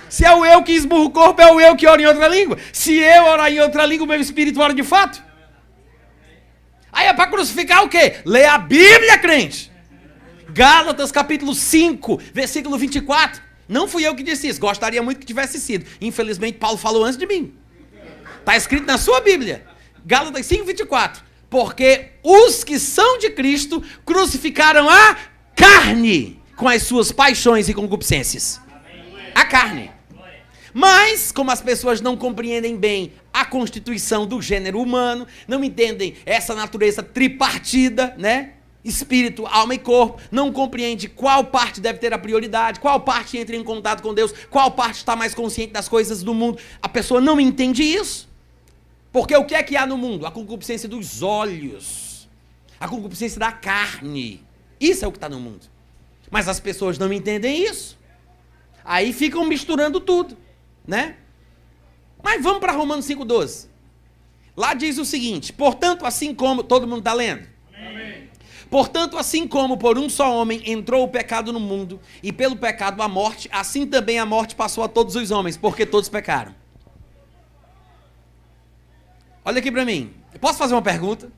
Se é o eu que esmurra o corpo, é o eu que ora em outra língua. Se eu orar em outra língua, o meu espírito ora de fato. Aí é para crucificar o quê? Lê a Bíblia, crente. Gálatas capítulo 5, versículo 24. Não fui eu que disse isso, gostaria muito que tivesse sido. Infelizmente, Paulo falou antes de mim. Está escrito na sua Bíblia. Gálatas 5, 24. Porque os que são de Cristo crucificaram a carne com as suas paixões e concupiscências. A carne. Mas, como as pessoas não compreendem bem a constituição do gênero humano, não entendem essa natureza tripartida, né? Espírito, alma e corpo, não compreende qual parte deve ter a prioridade, qual parte entra em contato com Deus, qual parte está mais consciente das coisas do mundo. A pessoa não entende isso. Porque o que é que há no mundo? A concupiscência dos olhos, a concupiscência da carne. Isso é o que está no mundo. Mas as pessoas não entendem isso. Aí ficam misturando tudo, né? Mas vamos para Romanos 5,12. Lá diz o seguinte, portanto, assim como... Todo mundo está lendo? Amém. Portanto, assim como por um só homem entrou o pecado no mundo, e pelo pecado a morte, assim também a morte passou a todos os homens, porque todos pecaram. Olha aqui para mim. Posso fazer uma pergunta?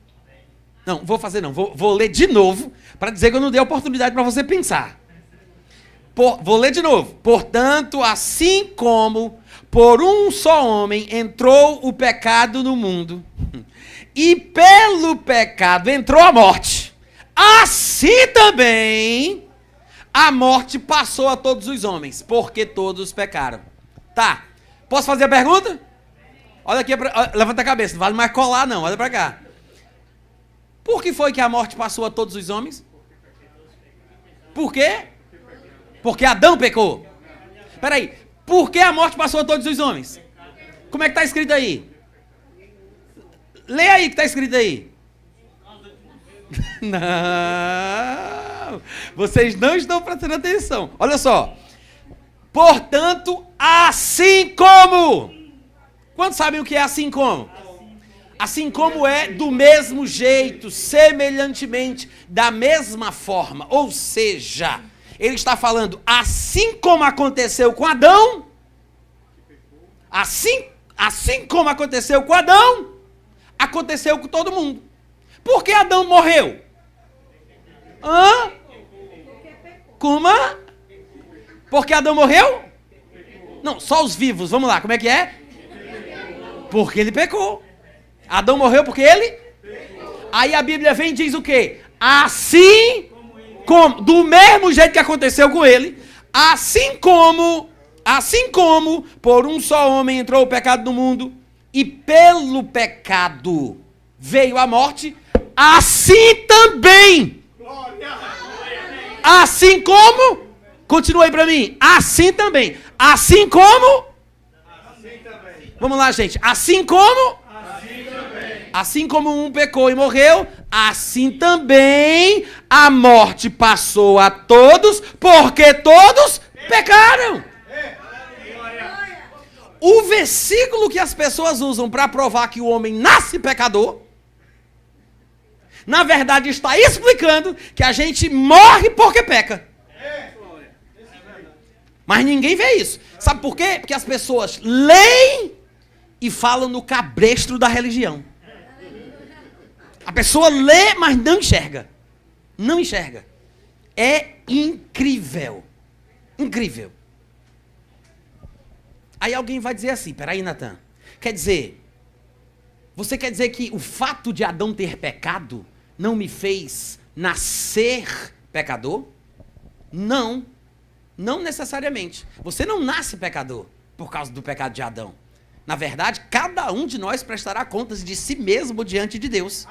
Não, vou fazer não. Vou ler de novo para dizer que eu não dei oportunidade para você pensar. Vou ler de novo. Portanto, assim como por um só homem entrou o pecado no mundo, e pelo pecado entrou a morte, assim também a morte passou a todos os homens, porque todos pecaram. Tá. Posso fazer a pergunta? Olha aqui, levanta a cabeça, não vale mais colar não, olha pra cá. Por que foi que a morte passou a todos os homens? Por quê? Porque Adão pecou. Peraí, por que a morte passou a todos os homens? Como é que está escrito aí? Lê aí o que está escrito aí. Não, vocês não estão prestando atenção. Olha só. Portanto, assim como... Quantos sabem o que é assim como? Assim como é do mesmo jeito, semelhantemente, da mesma forma. Ou seja, ele está falando, assim como aconteceu com Adão, assim como aconteceu com Adão, aconteceu com todo mundo. Por que Adão morreu? Hã? Como? Porque Adão morreu? Não, só os vivos. Vamos lá, como é que é? Porque ele pecou. Adão morreu porque ele pecou. Aí a Bíblia vem e diz o quê? Assim como, do mesmo jeito que aconteceu com ele, assim como por um só homem entrou o pecado no mundo, e pelo pecado veio a morte, assim também. Assim como, continua aí pra mim, assim também. Assim como, vamos lá, gente. Assim como, assim como um pecou e morreu, assim também a morte passou a todos, porque todos pecaram. O versículo que as pessoas usam para provar que o homem nasce pecador, na verdade está explicando que a gente morre porque peca. Mas ninguém vê isso. Sabe por quê? Porque as pessoas leem e falam no cabresto da religião. A pessoa lê, mas não enxerga. Não enxerga. É incrível. Incrível. Aí alguém vai dizer assim, peraí, Natan, você quer dizer que o fato de Adão ter pecado não me fez nascer pecador? Não, não necessariamente. Você não nasce pecador por causa do pecado de Adão. Na verdade, cada um de nós prestará contas de si mesmo diante de Deus.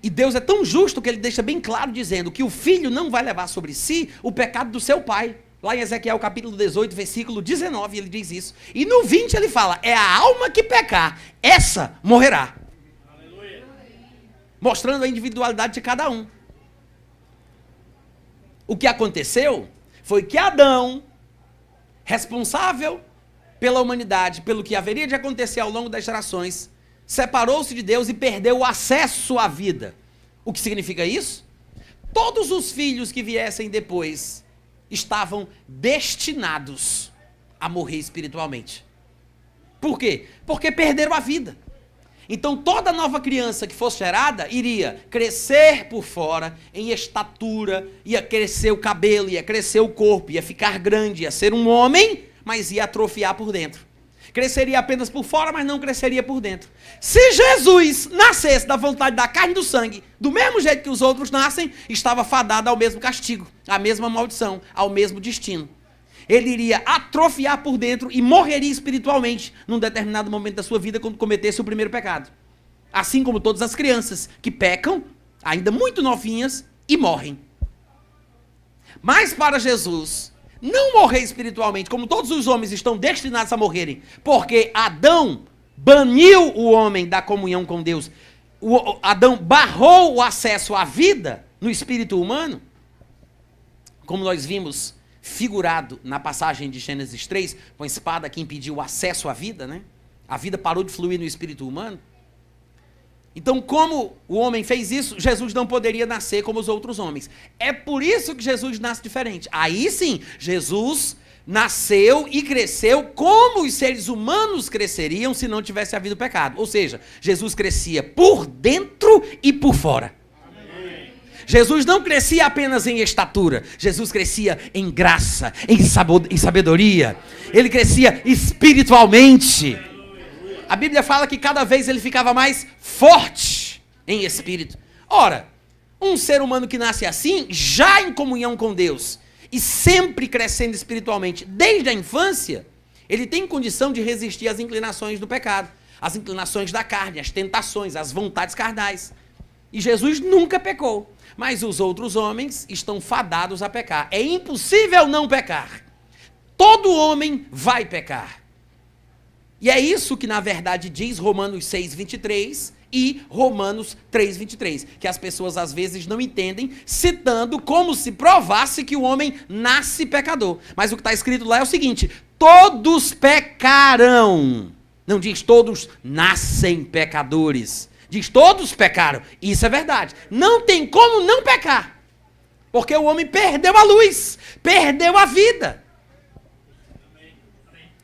E Deus é tão justo que ele deixa bem claro dizendo que o filho não vai levar sobre si o pecado do seu pai. Lá em Ezequiel capítulo 18, versículo 19, ele diz isso. E no 20 ele fala, é a alma que pecar, essa morrerá. Aleluia. Mostrando a individualidade de cada um. O que aconteceu foi que Adão, responsável pela humanidade, pelo que haveria de acontecer ao longo das gerações, separou-se de Deus e perdeu o acesso à vida. O que significa isso? Todos os filhos que viessem depois estavam destinados a morrer espiritualmente. Por quê? Porque perderam a vida. Então toda nova criança que fosse gerada iria crescer por fora, em estatura, ia crescer o cabelo, ia crescer o corpo, ia ficar grande, ia ser um homem, mas ia atrofiar por dentro. Cresceria apenas por fora, mas não cresceria por dentro. Se Jesus nascesse da vontade da carne e do sangue, do mesmo jeito que os outros nascem, estava fadado ao mesmo castigo, à mesma maldição, ao mesmo destino. Ele iria atrofiar por dentro e morreria espiritualmente num determinado momento da sua vida quando cometesse o primeiro pecado. Assim como todas as crianças que pecam, ainda muito novinhas, e morrem. Mas para Jesus não morrer espiritualmente, como todos os homens estão destinados a morrerem, porque Adão baniu o homem da comunhão com Deus, Adão barrou o acesso à vida no espírito humano, como nós vimos figurado na passagem de Gênesis 3, com a espada que impediu o acesso à vida, né? A vida parou de fluir no espírito humano. Então, como o homem fez isso, Jesus não poderia nascer como os outros homens. É por isso que Jesus nasce diferente. Aí sim, Jesus nasceu e cresceu como os seres humanos cresceriam se não tivesse havido pecado. Ou seja, Jesus crescia por dentro e por fora. Jesus não crescia apenas em estatura, Jesus crescia em graça, em sabedoria. Ele crescia espiritualmente. A Bíblia fala que cada vez ele ficava mais forte em espírito. Ora, um ser humano que nasce assim, já em comunhão com Deus, e sempre crescendo espiritualmente, desde a infância, ele tem condição de resistir às inclinações do pecado, às inclinações da carne, às tentações, às vontades carnais. E Jesus nunca pecou. Mas os outros homens estão fadados a pecar. É impossível não pecar. Todo homem vai pecar. E é isso que, na verdade, diz Romanos 6, 23 e Romanos 3, 23. Que as pessoas, às vezes, não entendem, citando como se provasse que o homem nasce pecador. Mas o que está escrito lá é o seguinte: todos pecarão. Não diz todos nascem pecadores. Diz, todos pecaram. Isso é verdade. Não tem como não pecar. Porque o homem perdeu a luz. Perdeu a vida.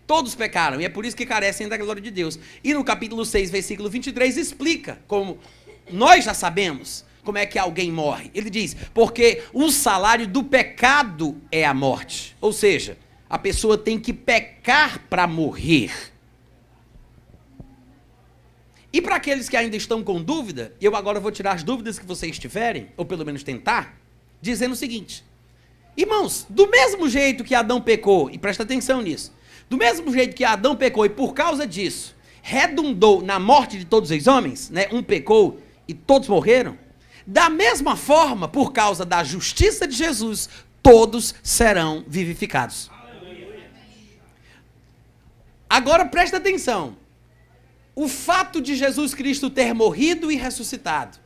Todos pecaram. E é por isso que carecem da glória de Deus. E no capítulo 6, versículo 23, explica como nós já sabemos como é que alguém morre. Ele diz, porque o salário do pecado é a morte. Ou seja, a pessoa tem que pecar para morrer. E para aqueles que ainda estão com dúvida, eu agora vou tirar as dúvidas que vocês tiverem, ou pelo menos tentar, dizendo o seguinte: irmãos, do mesmo jeito que Adão pecou, e presta atenção nisso, do mesmo jeito que Adão pecou e por causa disso redundou na morte de todos os homens, né? Um pecou e todos morreram. Da mesma forma, por causa da justiça de Jesus, todos serão vivificados. Agora presta atenção. O fato de Jesus Cristo ter morrido e ressuscitado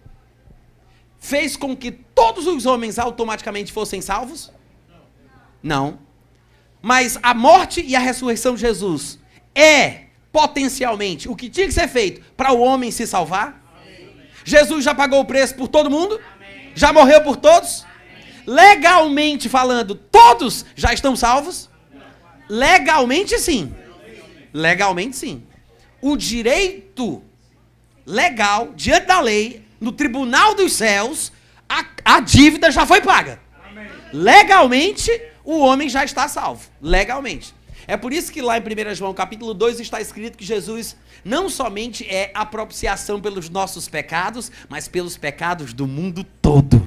fez com que todos os homens automaticamente fossem salvos? Não. Mas a morte e a ressurreição de Jesus é potencialmente o que tinha que ser feito para o homem se salvar? Jesus já pagou o preço por todo mundo? Já morreu por todos? Legalmente falando, todos já estão salvos? Legalmente sim. Legalmente sim. O direito legal, diante da lei, no tribunal dos céus, a dívida já foi paga. Legalmente, o homem já está salvo. Legalmente. É por isso que lá em 1 João capítulo 2 está escrito que Jesus não somente é a propiciação pelos nossos pecados, mas pelos pecados do mundo todo.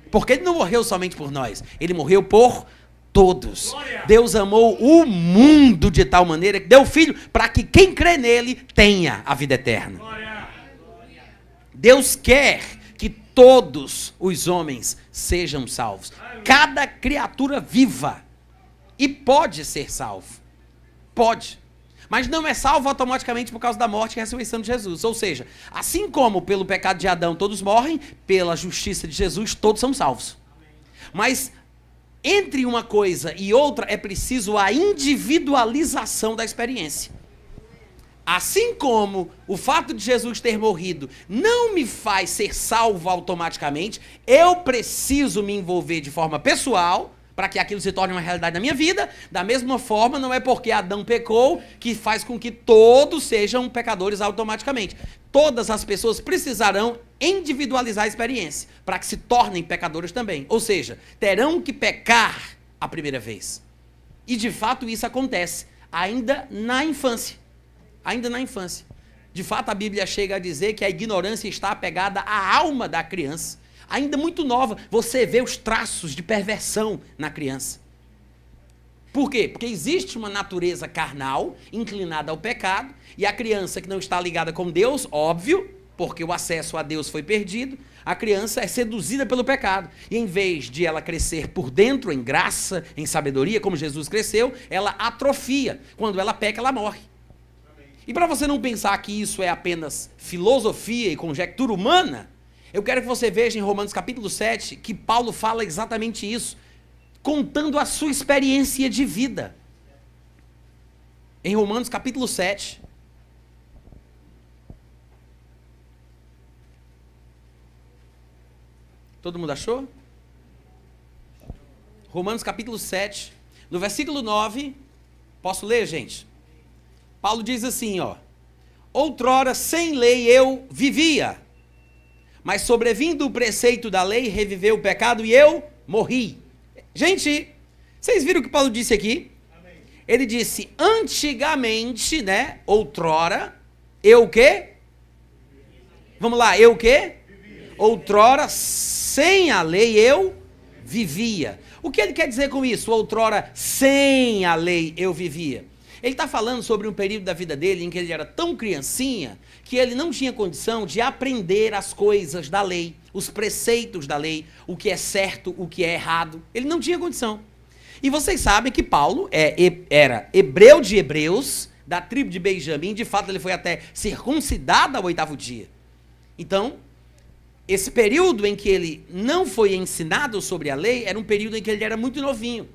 Porque ele não morreu somente por nós, ele morreu por todos. Deus amou o mundo de tal maneira que deu o Filho para que quem crê nele tenha a vida eterna. Deus quer que todos os homens sejam salvos. Cada criatura viva. E pode ser salvo. Pode. Mas não é salvo automaticamente por causa da morte e ressurreição de Jesus. Ou seja, assim como pelo pecado de Adão todos morrem, pela justiça de Jesus todos são salvos. Mas entre uma coisa e outra é preciso a individualização da experiência. Assim como o fato de Jesus ter morrido não me faz ser salvo automaticamente, eu preciso me envolver de forma pessoal para que aquilo se torne uma realidade na minha vida. Da mesma forma, não é porque Adão pecou que faz com que todos sejam pecadores automaticamente. Todas as pessoas precisarão individualizar a experiência para que se tornem pecadores também. Ou seja, terão que pecar a primeira vez. E de fato isso acontece ainda na infância. Ainda na infância. De fato, a Bíblia chega a dizer que a ignorância está apegada à alma da criança. Ainda muito nova, você vê os traços de perversão na criança. Por quê? Porque existe uma natureza carnal, inclinada ao pecado, e a criança que não está ligada com Deus, óbvio, porque o acesso a Deus foi perdido, a criança é seduzida pelo pecado. E em vez de ela crescer por dentro, em graça, em sabedoria, como Jesus cresceu, ela atrofia. Quando ela peca, ela morre. E para você não pensar que isso é apenas filosofia e conjectura humana, eu quero que você veja em Romanos capítulo 7 que Paulo fala exatamente isso, contando a sua experiência de vida. Em Romanos capítulo 7. Todo mundo achou? Romanos capítulo 7, no versículo 9, posso ler, gente? Paulo diz assim, ó: outrora sem lei eu vivia, mas sobrevindo o preceito da lei, reviveu o pecado e eu morri. Gente, vocês viram o que Paulo disse aqui? Amém. Ele disse, antigamente, né, outrora, eu o quê? Vamos lá, eu o quê? Vivia. Outrora, sem a lei, eu vivia. O que ele quer dizer com isso? Outrora, sem a lei, eu vivia. Ele está falando sobre um período da vida dele em que ele era tão criancinha que ele não tinha condição de aprender as coisas da lei, os preceitos da lei, o que é certo, o que é errado. Ele não tinha condição. E vocês sabem que Paulo era hebreu de hebreus, da tribo de Benjamim. De fato, ele foi até circuncidado ao 8º dia. Então, esse período em que ele não foi ensinado sobre a lei era um período em que ele era muito novinho.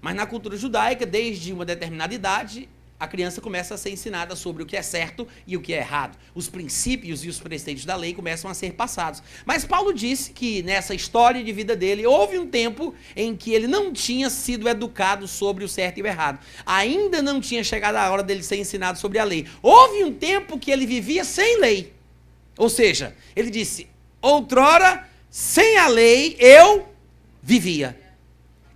Mas na cultura judaica, desde uma determinada idade, a criança começa a ser ensinada sobre o que é certo e o que é errado. Os princípios e os preceitos da lei começam a ser passados. Mas Paulo disse que nessa história de vida dele, houve um tempo em que ele não tinha sido educado sobre o certo e o errado. Ainda não tinha chegado a hora dele ser ensinado sobre a lei. Houve um tempo que ele vivia sem lei. Ou seja, ele disse, outrora, sem a lei, eu vivia.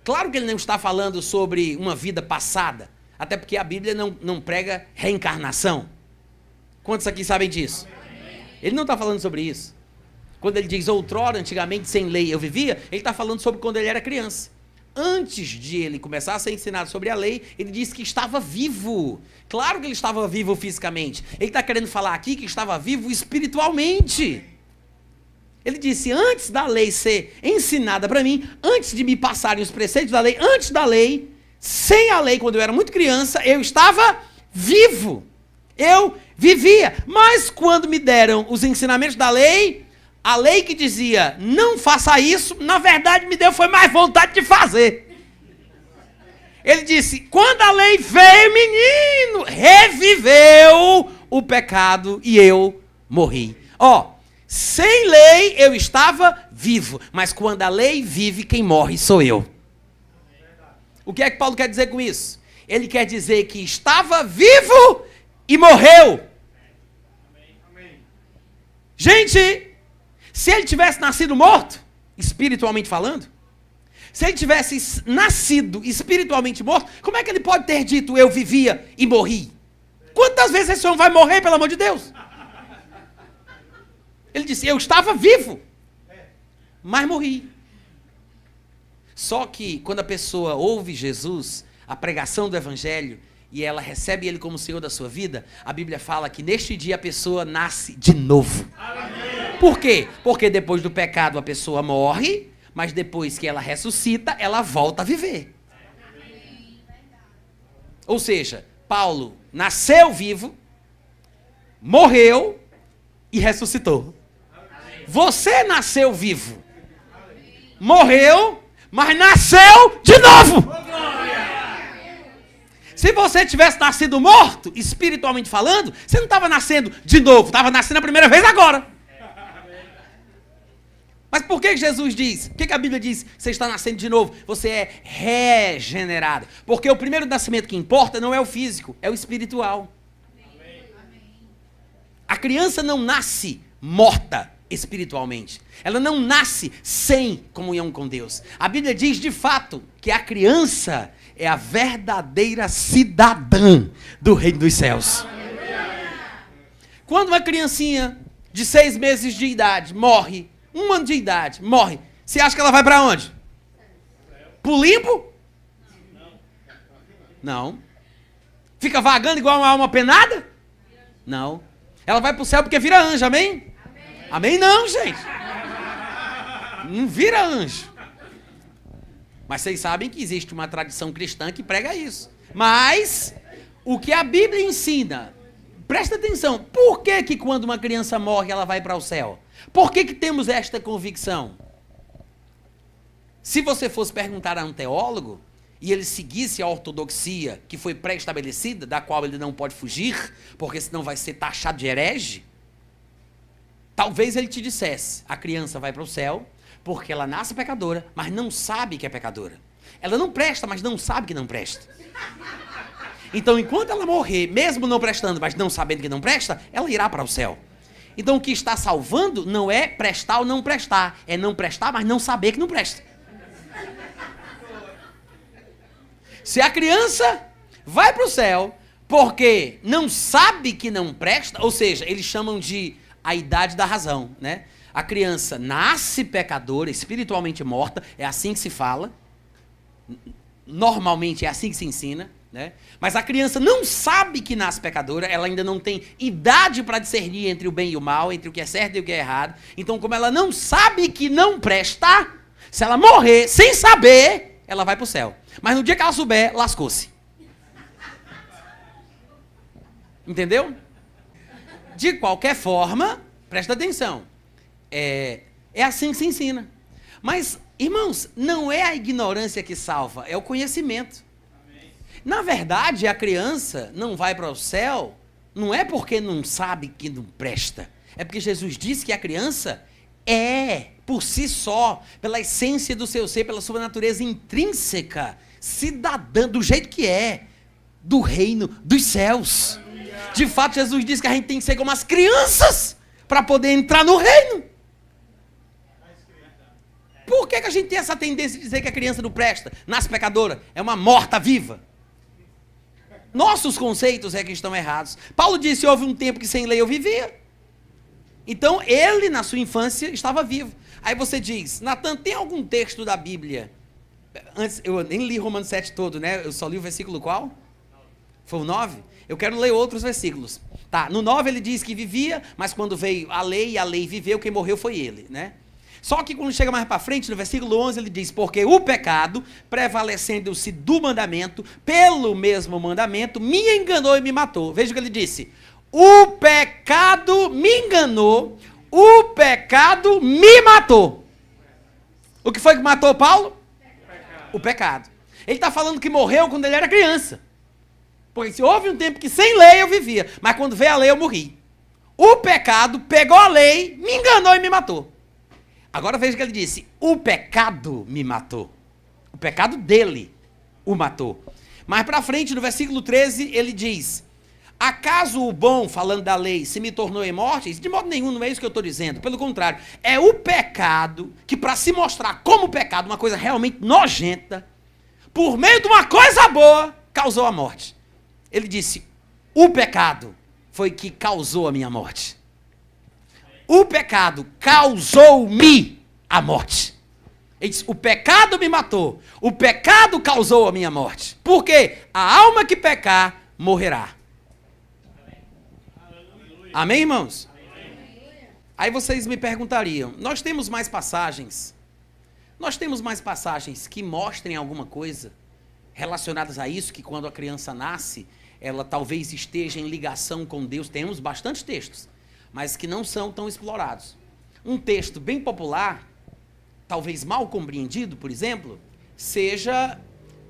Claro que ele não está falando sobre uma vida passada, até porque a Bíblia não prega reencarnação. Quantos aqui sabem disso? Ele não está falando sobre isso. Quando ele diz outrora, antigamente, sem lei eu vivia, ele está falando sobre quando ele era criança. Antes de ele começar a ser ensinado sobre a lei, ele disse que estava vivo. Claro que ele estava vivo fisicamente. Ele está querendo falar aqui que estava vivo espiritualmente. Ele disse, antes da lei ser ensinada para mim, antes de me passarem os preceitos da lei, antes da lei, sem a lei, quando eu era muito criança, eu estava vivo. Eu vivia. Mas quando me deram os ensinamentos da lei, a lei que dizia, não faça isso, na verdade me deu foi mais vontade de fazer. Ele disse, quando a lei veio, menino, reviveu o pecado e eu morri. Ó, sem lei eu estava vivo, mas quando a lei vive, quem morre sou eu. O que é que Paulo quer dizer com isso? Ele quer dizer que estava vivo e morreu. Gente, se ele tivesse nascido morto, espiritualmente falando, se ele tivesse nascido espiritualmente morto, como é que ele pode ter dito, eu vivia e morri? Quantas vezes esse homem vai morrer, pelo amor de Deus? Ele disse, eu estava vivo, mas morri. Só que quando a pessoa ouve Jesus, a pregação do evangelho, e ela recebe ele como Senhor da sua vida, a Bíblia fala que neste dia a pessoa nasce de novo. Por quê? Porque depois do pecado a pessoa morre, mas depois que ela ressuscita, ela volta a viver. Ou seja, Paulo nasceu vivo, morreu e ressuscitou. Você nasceu vivo, morreu, mas nasceu de novo. Se você tivesse nascido morto, espiritualmente falando, você não estava nascendo de novo, estava nascendo a primeira vez agora. Mas por que Jesus diz? Por que a Bíblia diz que você está nascendo de novo? Você é regenerado. Porque o primeiro nascimento que importa não é o físico, é o espiritual. A criança não nasce morta espiritualmente. Ela não nasce sem comunhão com Deus. A Bíblia diz, de fato, que a criança é a verdadeira cidadã do reino dos céus. Quando uma criancinha de 6 meses de idade morre, 1 ano de idade, morre, você acha que ela vai para onde? Pro limpo? Não. Fica vagando igual uma alma penada? Não. Ela vai pro céu porque vira anjo, amém? Amém não, gente. Não vira anjo. Mas vocês sabem que existe uma tradição cristã que prega isso. Mas, o que a Bíblia ensina, presta atenção, por que que quando uma criança morre ela vai para o céu? Por que que temos esta convicção? Se você fosse perguntar a um teólogo, e ele seguisse a ortodoxia que foi pré-estabelecida, da qual ele não pode fugir, porque senão vai ser taxado de herege, talvez ele te dissesse, a criança vai para o céu, porque ela nasce pecadora, mas não sabe que é pecadora. Ela não presta, mas não sabe que não presta. Então, enquanto ela morrer, mesmo não prestando, mas não sabendo que não presta, ela irá para o céu. Então, o que está salvando não é prestar ou não prestar, é não prestar, mas não saber que não presta. Se a criança vai para o céu porque não sabe que não presta, ou seja, eles chamam de a idade da razão, né? A criança nasce pecadora, espiritualmente morta, é assim que se fala. Normalmente é assim que se ensina, né? Mas a criança não sabe que nasce pecadora, ela ainda não tem idade para discernir entre o bem e o mal, entre o que é certo e o que é errado. Então, como ela não sabe que não presta, se ela morrer sem saber, ela vai para o céu. Mas no dia que ela souber, lascou-se. Entendeu? De qualquer forma, presta atenção. É assim que se ensina. Mas, irmãos, não é a ignorância que salva, é o conhecimento. Na verdade, a criança não vai para o céu, não é porque não sabe que não presta. É porque Jesus disse que a criança é, por si só, pela essência do seu ser, pela sua natureza intrínseca, cidadã, do jeito que é, do reino dos céus. De fato, Jesus disse que a gente tem que ser como as crianças para poder entrar no reino. Por que a gente tem essa tendência de dizer que a criança não presta, nasce pecadora, é uma morta viva? Nossos conceitos é que estão errados. Paulo disse, houve um tempo que sem lei eu vivia. Então, ele, na sua infância, estava vivo. Aí você diz, Natan, tem algum texto da Bíblia? Antes, eu nem li Romanos 7 todo, né? Eu só li o versículo qual? Foi o 9? Eu quero ler outros versículos. Tá, no 9 ele diz que vivia, mas quando veio a lei viveu, quem morreu foi ele, né? Só que quando chega mais para frente, no versículo 11, ele diz, porque o pecado, prevalecendo-se do mandamento, pelo mesmo mandamento, me enganou e me matou. Veja o que ele disse. O pecado me enganou, o pecado me matou. O que foi que matou Paulo? O pecado. Ele está falando que morreu quando ele era criança. Porque se houve um tempo que sem lei eu vivia, mas quando veio a lei eu morri. O pecado pegou a lei, me enganou e me matou. Agora veja o que ele disse, o pecado me matou. O pecado dele o matou. Mais para frente, no versículo 13, ele diz, acaso o bom, falando da lei, se me tornou em morte? De modo nenhum, não é isso que eu estou dizendo. Pelo contrário, é o pecado que, para se mostrar como pecado, uma coisa realmente nojenta, por meio de uma coisa boa, causou a morte. Ele disse, o pecado foi que causou a minha morte. O pecado causou-me a morte. Ele disse, o pecado me matou. O pecado causou a minha morte. Por quê? A alma que pecar, morrerá. Amém, irmãos? Aí vocês me perguntariam, nós temos mais passagens? Nós temos mais passagens que mostrem alguma coisa relacionadas a isso, que quando a criança nasce, ela talvez esteja em ligação com Deus. Temos bastantes textos, mas que não são tão explorados. Um texto bem popular, talvez mal compreendido, por exemplo, seja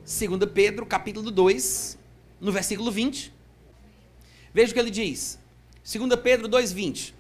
2 Pedro, capítulo 2, no versículo 20. Veja o que ele diz. 2 Pedro 2,20.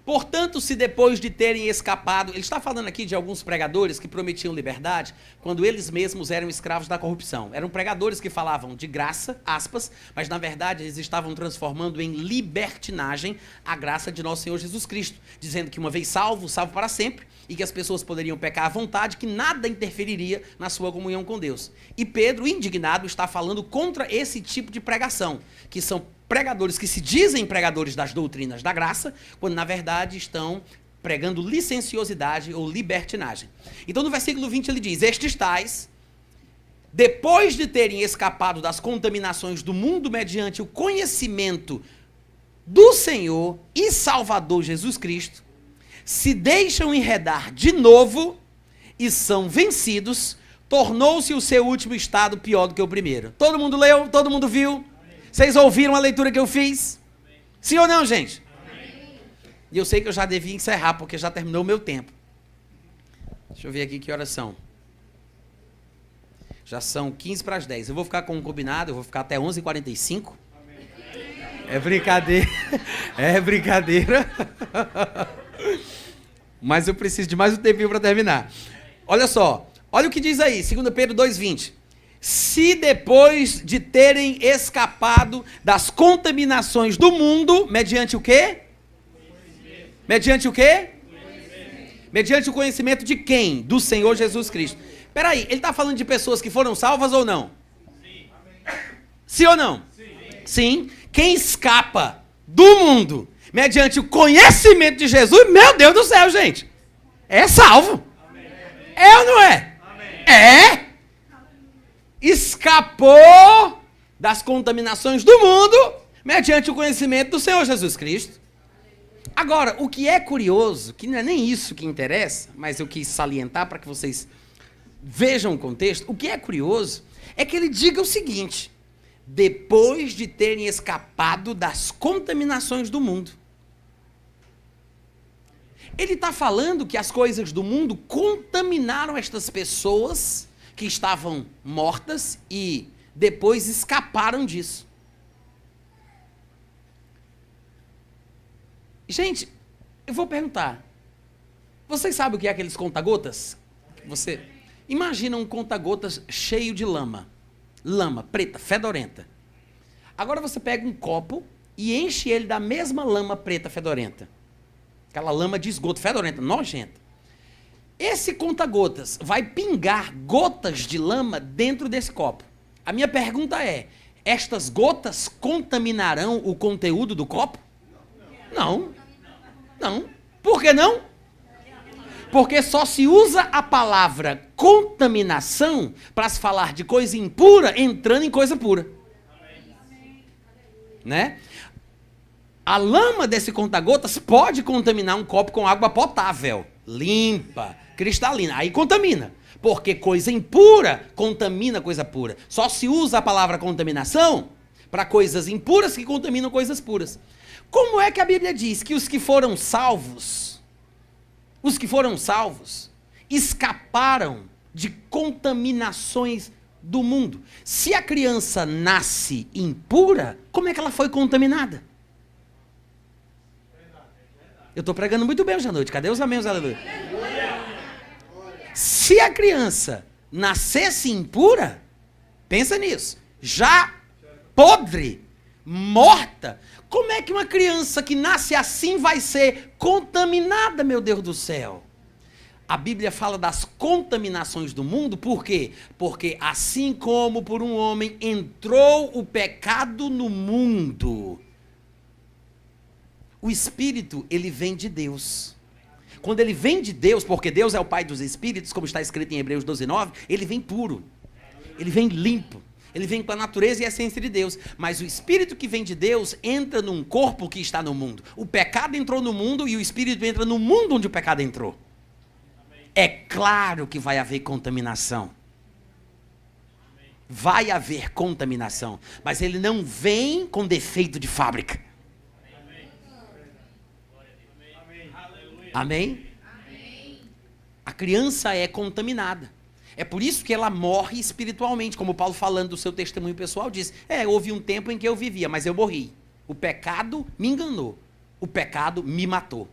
Portanto, se depois de terem escapado... Ele está falando aqui de alguns pregadores que prometiam liberdade quando eles mesmos eram escravos da corrupção. Eram pregadores que falavam de graça, aspas, mas na verdade eles estavam transformando em libertinagem a graça de nosso Senhor Jesus Cristo, dizendo que uma vez salvo, salvo para sempre, e que as pessoas poderiam pecar à vontade, que nada interferiria na sua comunhão com Deus. E Pedro, indignado, está falando contra esse tipo de pregação, que são pregadores que se dizem pregadores das doutrinas da graça, quando na verdade estão pregando licenciosidade ou libertinagem. Então no versículo 20 ele diz, estes tais, depois de terem escapado das contaminações do mundo mediante o conhecimento do Senhor e Salvador Jesus Cristo, se deixam enredar de novo e são vencidos, tornou-se o seu último estado pior do que o primeiro. Todo mundo leu? Todo mundo viu? Vocês ouviram a leitura que eu fiz? Amém. Sim ou não, gente? Amém. E eu sei que eu já devia encerrar, porque já terminou o meu tempo. Deixa eu ver aqui que horas são. Já são 15 para as 10. Eu vou ficar com um combinado, eu vou ficar até 11h45. É brincadeira. É brincadeira. Mas eu preciso de mais um tempinho para terminar. Olha só. Olha o que diz aí, 2 Pedro 2,20. Se depois de terem escapado das contaminações do mundo, mediante o quê? Mediante o quê? Mediante o conhecimento de quem? Do Senhor Jesus Cristo. Espera aí, ele está falando de pessoas que foram salvas ou não? Sim. Sim ou não? Sim. Sim. Quem escapa do mundo mediante o conhecimento de Jesus, meu Deus do céu, gente, é salvo. Amém. É ou não é? Amém. É. Escapou das contaminações do mundo mediante o conhecimento do Senhor Jesus Cristo. Agora, o que é curioso, que não é nem isso que interessa, mas eu quis salientar para que vocês vejam o contexto, o que é curioso é que ele diga o seguinte, depois de terem escapado das contaminações do mundo. Ele está falando que as coisas do mundo contaminaram estas pessoas que estavam mortas e depois escaparam disso. Gente, eu vou perguntar. Vocês sabem o que é aqueles conta-gotas? Você imagina um conta-gotas cheio de lama. Lama preta, fedorenta. Agora você pega um copo e enche ele da mesma lama preta, fedorenta. Aquela lama de esgoto fedorenta, nojenta. Esse conta-gotas vai pingar gotas de lama dentro desse copo. A minha pergunta é, estas gotas contaminarão o conteúdo do copo? Não. Não. Por que não? Porque só se usa a palavra contaminação para se falar de coisa impura entrando em coisa pura. Né? A lama desse conta-gotas pode contaminar um copo com água potável, limpa, cristalina. Aí contamina. Porque coisa impura contamina coisa pura. Só se usa a palavra contaminação para coisas impuras que contaminam coisas puras. Como é que a Bíblia diz que os que foram salvos, escaparam de contaminações do mundo? Se a criança nasce impura, como é que ela foi contaminada? Eu estou pregando muito bem hoje à noite. Cadê os amém, os aleluia? Se a criança nascesse impura, pensa nisso, já podre, morta, como é que uma criança que nasce assim vai ser contaminada, meu Deus do céu? A Bíblia fala das contaminações do mundo, por quê? Porque assim como por um homem entrou o pecado no mundo, o Espírito, ele vem de Deus. Quando ele vem de Deus, porque Deus é o Pai dos Espíritos, como está escrito em Hebreus 12:9, ele vem puro, ele vem limpo, ele vem com a natureza e a essência de Deus. Mas o Espírito que vem de Deus entra num corpo que está no mundo. O pecado entrou no mundo e o Espírito entra no mundo onde o pecado entrou. É claro que vai haver contaminação. Vai haver contaminação. Mas ele não vem com defeito de fábrica. Amém? A criança é contaminada. É por isso que ela morre espiritualmente. Como Paulo, falando do seu testemunho pessoal, diz: houve um tempo em que eu vivia, mas eu morri. O pecado me enganou. O pecado me matou.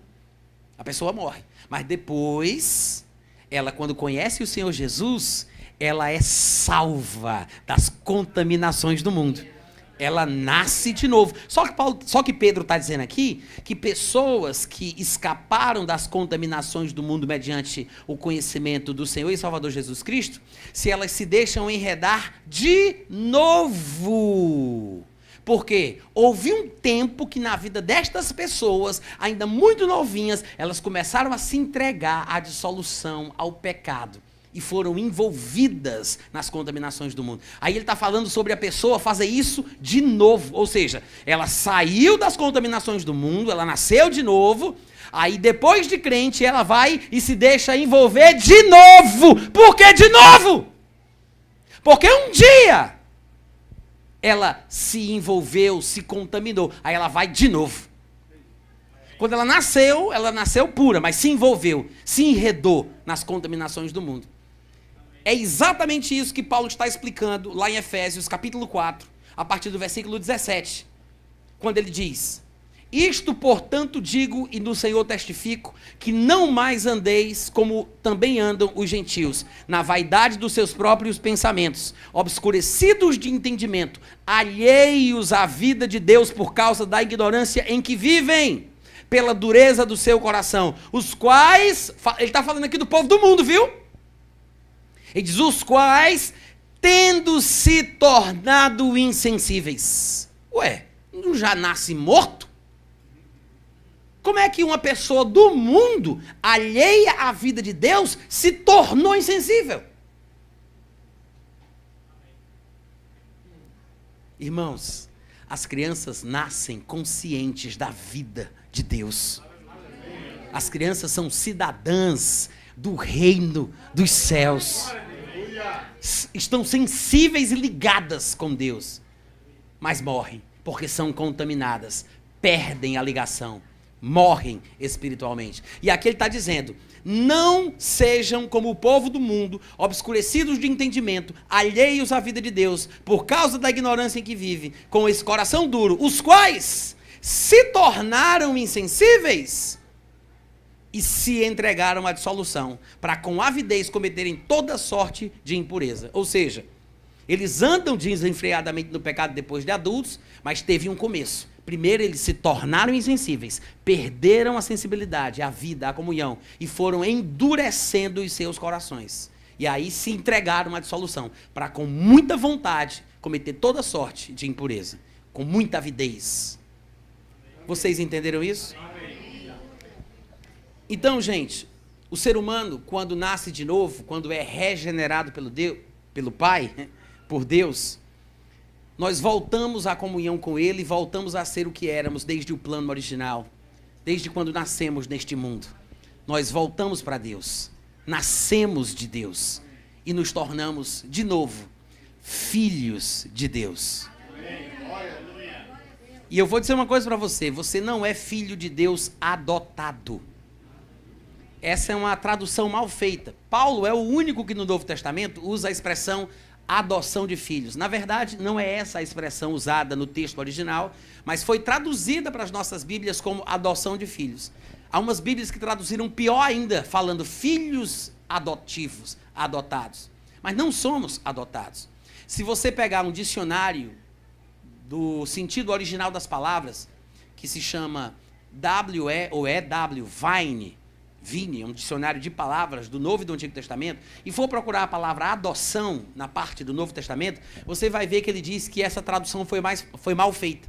A pessoa morre. Mas depois, ela, quando conhece o Senhor Jesus, ela é salva das contaminações do mundo. Ela nasce de novo. Só que Pedro está dizendo aqui que pessoas que escaparam das contaminações do mundo mediante o conhecimento do Senhor e Salvador Jesus Cristo, se elas se deixam enredar de novo. Porque houve um tempo que na vida destas pessoas, ainda muito novinhas, elas começaram a se entregar à dissolução, ao pecado. E foram envolvidas nas contaminações do mundo. Aí ele está falando sobre a pessoa fazer isso de novo. Ou seja, ela saiu das contaminações do mundo, ela nasceu de novo. Aí depois de crente, ela vai e se deixa envolver de novo. Por que de novo? Porque um dia ela se envolveu, se contaminou. Aí ela vai de novo. Quando ela nasceu pura, mas se envolveu, se enredou nas contaminações do mundo. É exatamente isso que Paulo está explicando lá em Efésios, capítulo 4, a partir do versículo 17, quando ele diz: isto, portanto, digo e no Senhor testifico, que não mais andeis como também andam os gentios, na vaidade dos seus próprios pensamentos, obscurecidos de entendimento, alheios à vida de Deus por causa da ignorância em que vivem, pela dureza do seu coração, os quais, ele está falando aqui do povo do mundo, viu? Ele diz: os quais, tendo se tornado insensíveis. Ué, não já nasce morto? Como é que uma pessoa do mundo, alheia à vida de Deus, se tornou insensível? Irmãos, as crianças nascem conscientes da vida de Deus. As crianças são cidadãs do reino dos céus. Estão sensíveis e ligadas com Deus, mas morrem porque são contaminadas, perdem a ligação, morrem espiritualmente. E aqui ele está dizendo: não sejam como o povo do mundo, obscurecidos de entendimento, alheios à vida de Deus, por causa da ignorância em que vive, com esse coração duro, os quais se tornaram insensíveis e se entregaram à dissolução, para com avidez cometerem toda sorte de impureza. Ou seja, eles andam desenfreadamente no pecado depois de adultos, mas teve um começo. Primeiro eles se tornaram insensíveis, perderam a sensibilidade, a vida, a comunhão, e foram endurecendo os seus corações. E aí se entregaram à dissolução, para com muita vontade cometer toda sorte de impureza, com muita avidez. Vocês entenderam isso? Então, gente, o ser humano, quando nasce de novo, quando é regenerado pelo Pai, por Deus, nós voltamos à comunhão com Ele, voltamos a ser o que éramos desde o plano original, desde quando nascemos neste mundo. Nós voltamos para Deus, nascemos de Deus e nos tornamos, de novo, filhos de Deus. E eu vou dizer uma coisa para você, você não é filho de Deus adotado. Essa é uma tradução mal feita. Paulo é o único que no Novo Testamento usa a expressão adoção de filhos. Na verdade, não é essa a expressão usada no texto original, mas foi traduzida para as nossas Bíblias como adoção de filhos. Há umas Bíblias que traduziram pior ainda, falando filhos adotivos, adotados. Mas não somos adotados. Se você pegar um dicionário do sentido original das palavras, que se chama Vine, um dicionário de palavras do Novo e do Antigo Testamento, e for procurar a palavra adoção na parte do Novo Testamento, você vai ver que ele diz que essa tradução foi mal feita.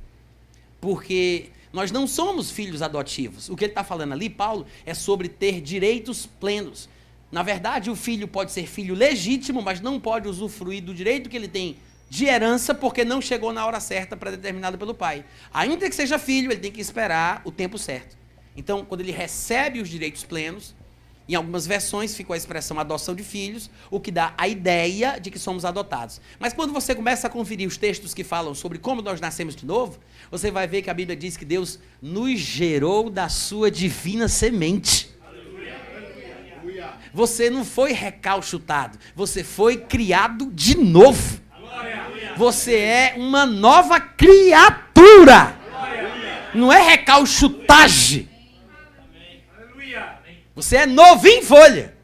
Porque nós não somos filhos adotivos. O que ele está falando ali, Paulo, é sobre ter direitos plenos. Na verdade, o filho pode ser filho legítimo, mas não pode usufruir do direito que ele tem de herança, porque não chegou na hora certa predeterminada pelo pai. Ainda que seja filho, ele tem que esperar o tempo certo. Então, quando ele recebe os direitos plenos, em algumas versões ficou a expressão adoção de filhos, o que dá a ideia de que somos adotados. Mas quando você começa a conferir os textos que falam sobre como nós nascemos de novo, você vai ver que a Bíblia diz que Deus nos gerou da sua divina semente. Você não foi recalchutado, você foi criado de novo. Você é uma nova criatura. Não é recalchutagem. Você é novo em folha.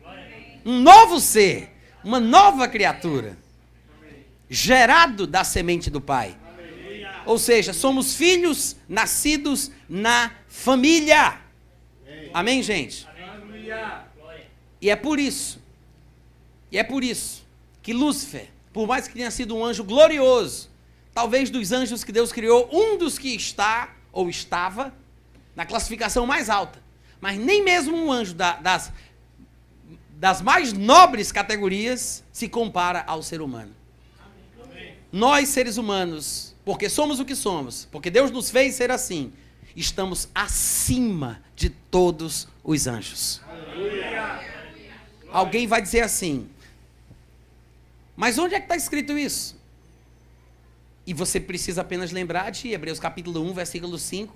Um novo ser. Uma nova criatura. Gerado da semente do Pai. Ou seja, somos filhos nascidos na família. Amém, gente? E é por isso que Lúcifer, por mais que tenha sido um anjo glorioso, talvez dos anjos que Deus criou, um dos que está ou estava na classificação mais alta. Mas nem mesmo um anjo das mais nobres categorias se compara ao ser humano. Nós, seres humanos, porque somos o que somos, porque Deus nos fez ser assim, estamos acima de todos os anjos. Alguém vai dizer assim, mas onde é que está escrito isso? E você precisa apenas lembrar de Hebreus capítulo 1, versículo 5,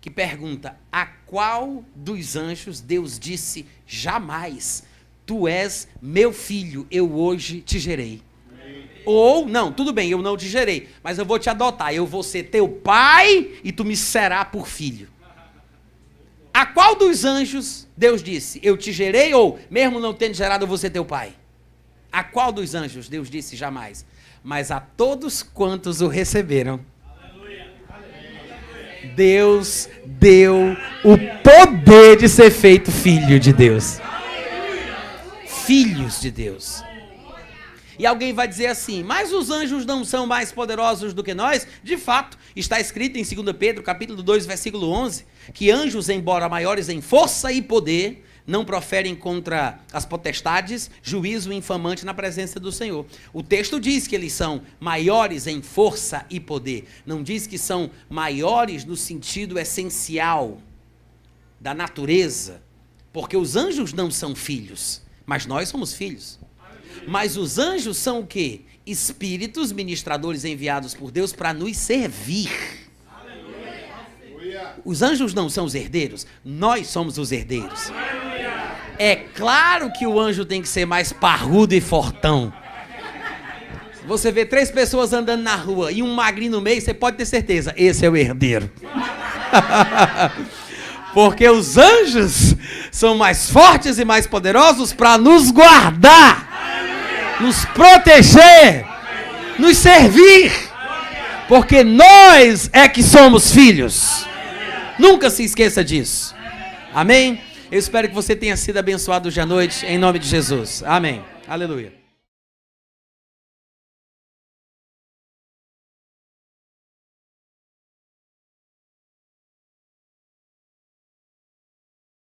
que pergunta, a qual dos anjos Deus disse, jamais, tu és meu filho, eu hoje te gerei. Ou, não, tudo bem, eu não te gerei, mas eu vou te adotar, eu vou ser teu pai e tu me será por filho. A qual dos anjos Deus disse, eu te gerei, ou mesmo não tendo gerado, eu vou ser teu pai? A qual dos anjos Deus disse, jamais? Mas a todos quantos o receberam, Deus deu o poder de ser feito filho de Deus. Filhos de Deus. E alguém vai dizer assim, mas os anjos não são mais poderosos do que nós? De fato, está escrito em 2 Pedro, capítulo 2, versículo 11, que anjos, embora maiores em força e poder, não proferem contra as potestades juízo infamante na presença do Senhor. O texto diz que eles são maiores em força e poder. Não diz que são maiores no sentido essencial da natureza, porque os anjos não são filhos, mas nós somos filhos. Mas os anjos são o quê? Espíritos ministradores enviados por Deus para nos servir. Os anjos não são os herdeiros, nós somos os herdeiros. É claro que o anjo tem que ser mais parrudo e fortão. Se você vê 3 pessoas andando na rua e um magrinho no meio, você pode ter certeza, esse é o herdeiro. Porque os anjos são mais fortes e mais poderosos para nos guardar, nos proteger, nos servir. Porque nós é que somos filhos. Nunca se esqueça disso. Amém? Eu espero que você tenha sido abençoado hoje à noite, em nome de Jesus. Amém. Aleluia.